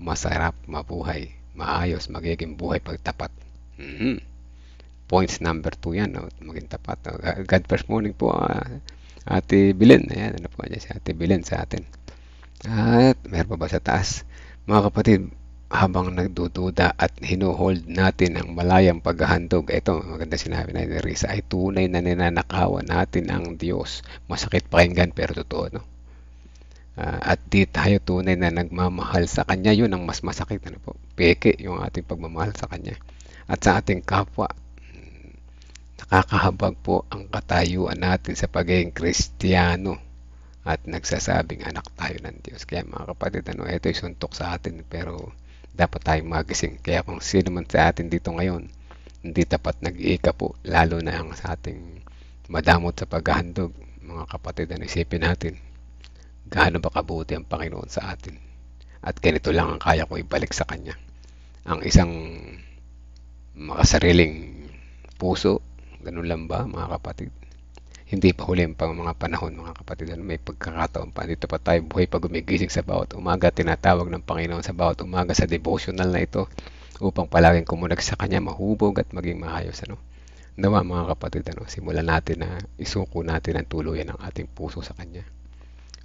Masarap mabuhay, maayos, magiging buhay pagtapat. Points number 2 yan, maging tapat. God first morning po, Ate Bilen. Ayan, po niya si Ate Bilen sa atin. At meron pa ba sa taas? Mga kapatid, habang nagdududa at hinuhold natin ang malayang paghahandog, ito, maganda sinabi na ni Risa, ay tunay na ninanakawan natin ang Diyos. Masakit pakinggan pero totoo, at di tayo tunay na nagmamahal sa Kanya, yun ang mas masakit, peke yung ating pagmamahal sa Kanya. At sa ating kapwa, nakakahabag po ang katayuan natin sa pagiging Kristiyano at nagsasabing anak tayo ng Diyos. Kaya mga kapatid, ito'y suntok sa atin, pero dapat tayong magising. Kaya kung sino man sa atin dito ngayon, hindi tapat nag-iika po, lalo na ang sa ating madamot sa paghahandog, mga kapatid, isipin natin, gaano ba kabuti ang Panginoon sa atin? At ganito lang ang kaya ko ibalik sa Kanya. Ang isang makasariling puso, ganun lang ba, mga kapatid? Hindi pa huli pang mga panahon, mga kapatid. May pagkakataon pa. Dito pa tayo buhay pag gumigising sa bawat umaga. Tinatawag ng Panginoon sa bawat umaga sa devotional na ito upang palaging kumunag sa Kanya, mahubog at maging maayos. Nawa, mga kapatid, simulan natin na isuko natin ang tuluyan ng ating puso sa Kanya.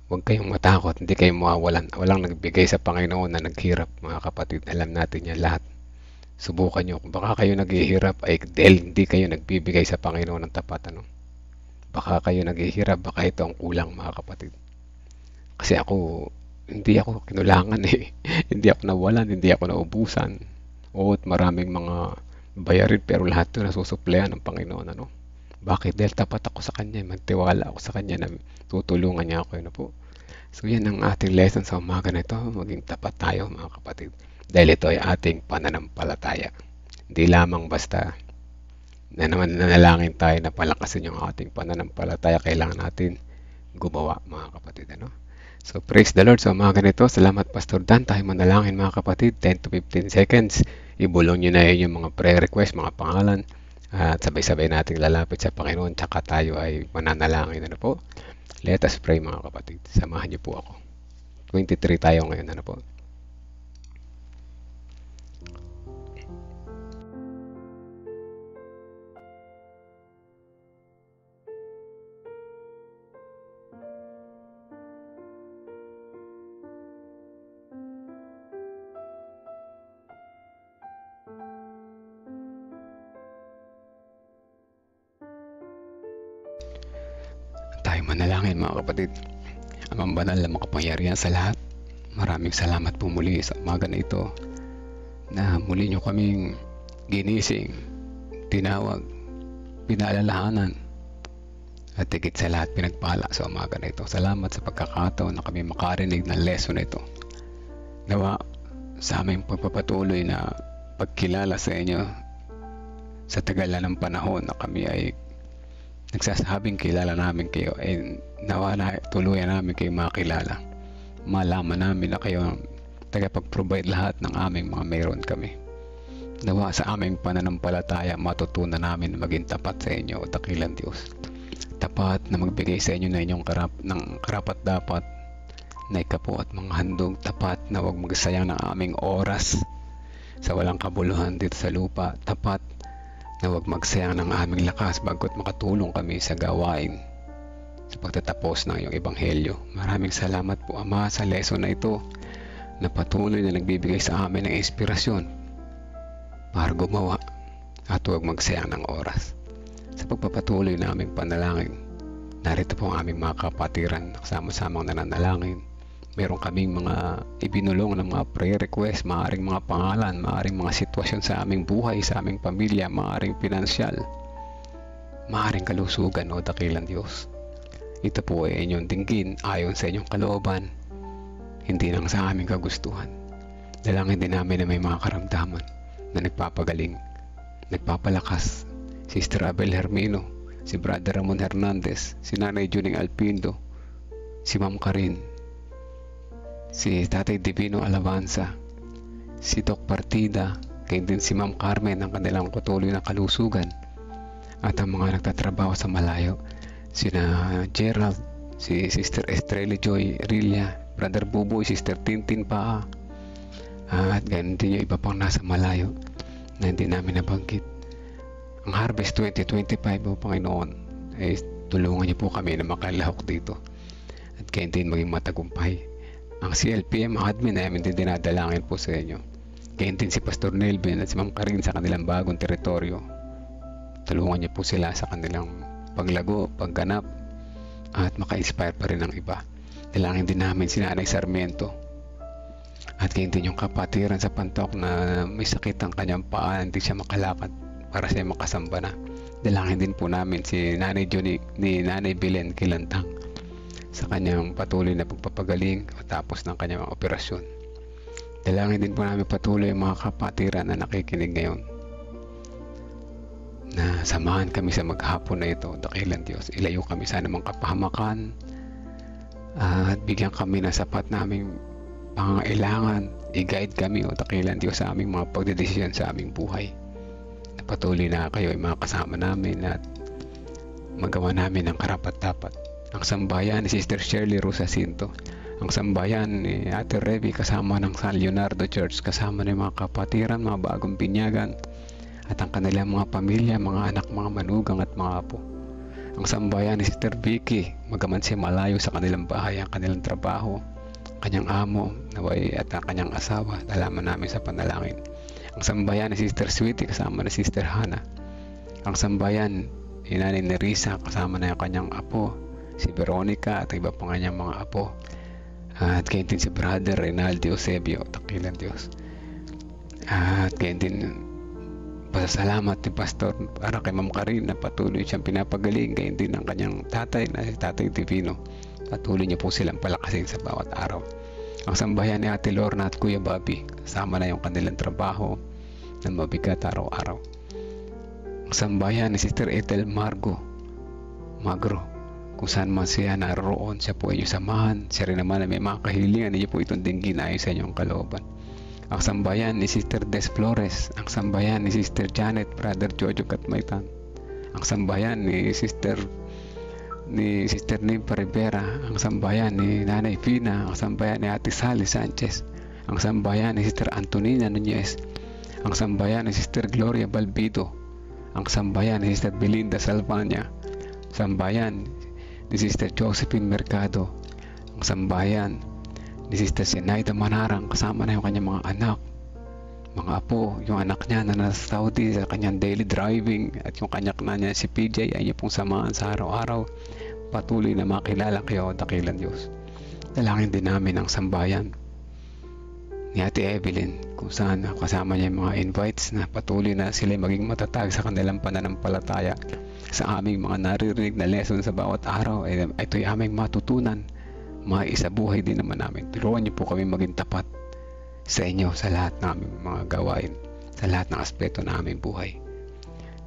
Huwag kayong matakot. Hindi kayong mawawalan. Walang nagbigay sa Panginoon na naghirap, mga kapatid. Alam natin yan lahat. Subukan nyo. Kung baka kayo naghihirap ay dahil hindi kayo nagbibigay sa Panginoon ng tapat. Baka kayo naghihirap, baka ito ang kulang, mga kapatid. Kasi hindi ako kinulangan hindi ako nawalan, hindi ako naubusan. At maraming mga bayarin, pero lahat ito nasusuplayan ng Panginoon. Bakit? Dahil tapat ako sa Kanya, magtiwala ako sa Kanya na tutulungan niya ako. So yan ang ating lesson sa umaga na ito, maging tapat tayo, mga kapatid. Dahil ito ay ating pananampalataya. Hindi lamang basta nanalangin tayo na palakasin yung ating pananampalataya, kailangan natin gumawa, mga kapatid. So praise the Lord sa umaga nito. Salamat Pastor Dan. Tayo manalangin, mga kapatid, 10 to 15 seconds. Ibulong nyo na yun yung mga prayer request, mga pangalan, at sabay-sabay nating lalapit sa Panginoon, tsaka tayo ay mananalangin. Let us pray, mga kapatid. Samahan niyo po ako. 23 tayo ngayon. Tayo manalangin, mga kapatid. Amang banal na makapangyarihan sa lahat, maraming salamat po muli sa umaga na ito na muli nyo kaming ginising, tinawag, pinaalalahanan, at higit sa lahat pinagpala sa umaga na ito. Salamat sa pagkakataon na kami makarinig ng lesson na ito. Nawa sa aming pagpapatuloy na pagkilala sa inyo sa tagal na ng panahon na kami ay nagsasabing kilala namin kayo, ay nawa na tuluyan namin kayo makilala. Malaman namin na kayo ang tagapag-provide lahat ng aming mga mayroon kami. Nawa sa aming pananampalataya matutunan namin maging tapat sa inyo o dakilang Diyos. Tapat na magbigay sa inyo na inyong karapat dapat na ikapo at mga handog. Tapat na huwag magsayang ng aming oras sa walang kabuluhan dito sa lupa. Tapat na huwag magsayang ng aming lakas bagot makatulong kami sa gawain sa pagtatapos ng iyong ebanghelyo. Maraming salamat po, Ama, sa lesson na ito na patuloy na nagbibigay sa amin ng inspirasyon para gumawa at huwag magsayang ng oras. Sa pagpapatuloy na aming panalangin, narito po ang aming mga kapatiran na kasama-samang nananalangin. meron kaming mga ibinulong ng mga prayer request, maaaring mga pangalan, maaaring mga sitwasyon sa aming buhay, sa aming pamilya, maaaring pinansyal, maaaring kalusugan o dakilang Diyos. Ito po ay inyong dinggin ayon sa inyong kalooban, hindi lang sa aming kagustuhan. Dalangin din namin na may mga karamdaman na nagpapagaling, nagpapalakas. Sister Abel Hermino, si Brother Ramon Hernandez, si Nanay Juning Alpindo, si Ma'am Karin, si Tatay Divino Alabanza, si Doc Partida, kaya din si Ma'am Carmen ang kanilang patuloy na kalusugan, at ang mga nagtatrabaho sa malayo, sina Gerald, si Sister Estrella Joy Rilia, Brother Buboy, Sister Tintin Paa, at ganun din yung iba pang nasa malayo na hindi namin nabanggit. Ang Harvest 2025 o Panginoon, ay tulungan niyo po kami na makalahok dito at kayo din maging matagumpay. Ang CLPM admin ay amin din dinadalangin po sa inyo. Kayo din si Pastor Nelvin at si Ma'am Karin sa kanilang bagong teritoryo. Tulungan niyo po sila sa kanilang paglago, pagganap, at maka-inspire pa rin ang iba. Dalangin din namin si Nanay Sarmiento at kayo din yung kapatiran sa Pantok na may sakit ang kanyang paa, hindi siya makalakad para siya makasamba na. Dalangin din po namin si Nanay Johnny, ni Nanay Belen Kilantang sa kanyang patuloy na pagpapagaling tapos ng kanyang operasyon. Dalangin din po namin patuloy ang mga kapatiran na nakikinig ngayon, na samahan kami sa maghapon na ito, dakilang Diyos. Ilayo kami sa anumang kapahamakan at bigyan kami ng sapat naming pangangailangan. I-guide kami, o dakilang Diyos, sa aming mga pagdedesisyon sa aming buhay. Patuloy na kayo ay mga kasama namin at magawa namin ang karapat-dapat. Ang sambayan ni Sister Shirley Rosacinto, ang sambayan ni Ate Revy kasama ng San Leonardo Church, kasama ng mga kapatiran, mga bagong binyagan, at ang kanilang mga pamilya, mga anak, mga manugang at mga apo. Ang sambayan ni Sister Vicky, magaman siya malayo sa kanilang bahay, ang kanilang trabaho, kanyang amo, naway at ang kanyang asawa, dalaman namin sa panalangin. Ang sambayan ni Sister Sweetie kasama ni Sister Hannah. Ang sambayan ni Nanay Nerissa kasama na yung kanyang apo, si Veronica, at iba pang kanyang mga apo. At kayo din si Brother Reynaldo Eusebio, dakilang Diyos. At kayo din pasasalamat ni Pastor para kay Ma'am Karin na patuloy siyang pinapagaling. Kayo din ang kanyang tatay na si Tatay Divino. Patuloy niyo po silang palakasin sa bawat araw. Ang sambayan ni Ate Lorna at Kuya Bobby, kasama na yung kanilang trabaho na mabigat araw-araw. Ang sambayan ni Sister Ethel Magro, kung saan man siya naroon, siya po ay inyong samahan. Siya rin naman na may mga kahilingan, niyo po itong dinggin ayon sa inyong kalooban. Ang sambayan ni Sister Des Flores, ang sambayan ni Sister Janet, Brother Jojo Katmaitan, ang sambayan ni Sister Nimpa Rivera, ang sambayan ni Nanay Fina, ang sambayan ni Ate Sally Sanchez, ang sambayan ni Sister Antonina Nunez, ang sambayan ni Sister Gloria Balbido, ang sambayan ni Sister Belinda Salvania, sambayan ni Sister Josephine Mercado, ang sambayan ni Sister Sinaida Manarang, kasama na yung kanyang mga anak, mga apo, yung anak niya na nasa Saudi sa kanyang daily driving, at yung kanyak na niya si PJ ay niya pong samahan sa araw-araw. Patuloy na makilala kayo, dakilang Diyos. Dalangin din namin ang sambayan ni Ate Evelyn, kung saan kasama niya yung mga invites na patuloy na sila maging matatag sa kanilang pananampalataya sa aming mga naririnig na lesson sa bawat araw. Ito'y aming matutunan, maisabuhay din naman namin. Tulungan niyo po kami maging tapat sa inyo sa lahat ng aming mga gawain, sa lahat ng aspeto ng aming buhay.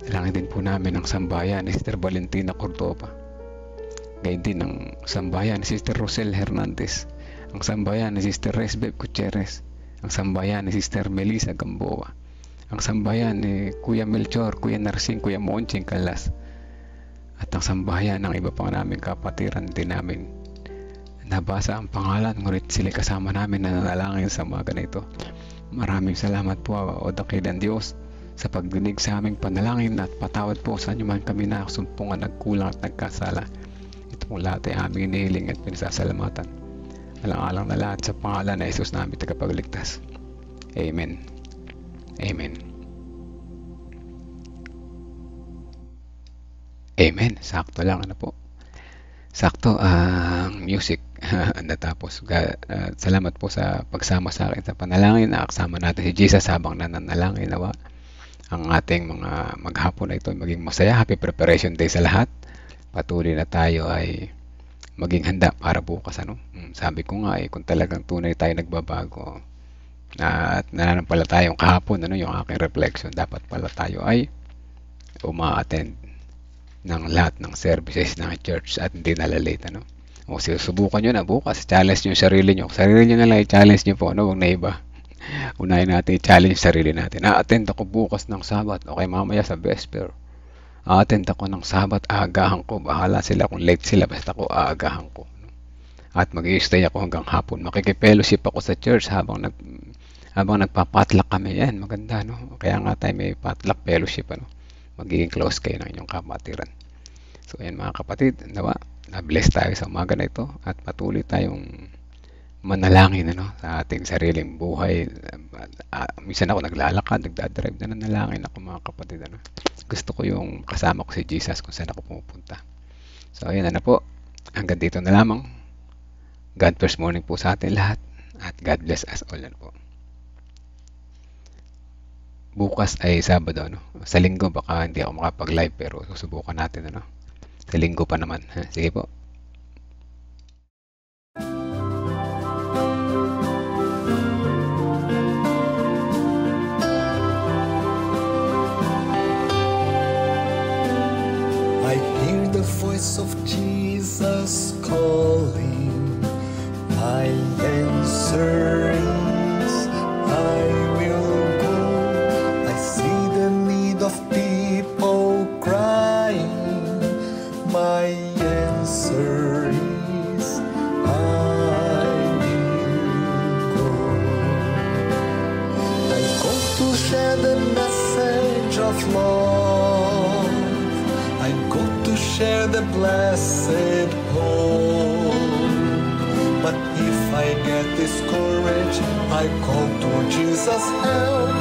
Dalangin din po namin ang sambayan ni Sister Valentina Cordova, gayon din ang sambayan ni Sister Rosel Hernandez, ang sambayan ni Sister Resbeb Gutierrez, ang sambayan ni Sister Melissa Gamboa, ang sambayan ni Kuya Melchor, Kuya Narsing, Kuya Monching Calas, at ang sambayan ng iba pang naming kapatiran din namin. Nabasa ang pangalan, ngunit sila kasama namin na nanalangin sa mga ganito. Maraming salamat po, o dakilang Diyos, sa pagdinig sa aming panalangin, at patawad po sa inyo man kami na sumpungan, nagkulang at nagkasala. Ito pong lahat ay aming inihiling at pinasasalamatan. Alang-alang na lahat sa pangalan na Jesus namin tagapagligtas. Amen. Amen. Amen. Sakto lang, ano po. Sakto ang music. natapos. Salamat po sa pagsama sa akin sa panalangin. Nakasama natin si Jesus habang nananalangin. Nawa ang ating mga maghapon na ito ay maging masaya. Happy preparation day sa lahat. Patuloy na tayo ay maging handa para bukas. Sabi ko nga kung talagang tunay tayo nagbabago at nananampalatayang kahapon, yung aking reflection, dapat pala tayo ay uma-attend ng lahat ng services ng church at hindi nalalate. O susubukan nyo na bukas, challenge nyo sarili nyo. Sarili nyo na lang i-challenge nyo po, huwag na iba. Unahin natin i-challenge sarili natin. Attend ako bukas ng Sabat. Okay, mamaya sa Vesper. Attend ako ng Sabat, aagahan ko. Bahala sila kung late sila, basta ako aagahan ko. At mag-i-stay ako hanggang hapon. Makikipellowship ako sa church habang nagpa-potluck kami. Yan, maganda, Kaya nga tayo may potluck fellowship, Magiging close kayo ng inyong kapatiran. So, yan mga kapatid, na-bless tayo sa umaga na ito at patuloy tayong manalangin sa ating sariling buhay. Minsan ako naglalakad, nagdadrive na nanalangin ako mga kapatid. Gusto ko yung kasama ko si Jesus kung saan ako pumupunta. So, ayan po. Hanggang dito na lamang. God first morning po sa atin lahat at God bless us all. Po. Bukas ay Sabado. Sa linggo baka hindi ako makapag-live pero susubukan natin. Sa linggo pa naman. Sige po. I hear the voice of Jesus calling. My answer is I will go. I see the need of people crying. My answer is I will go. I go to share the message of love. I go to share the blessed hope. But if I get discouraged, I call to Jesus' help.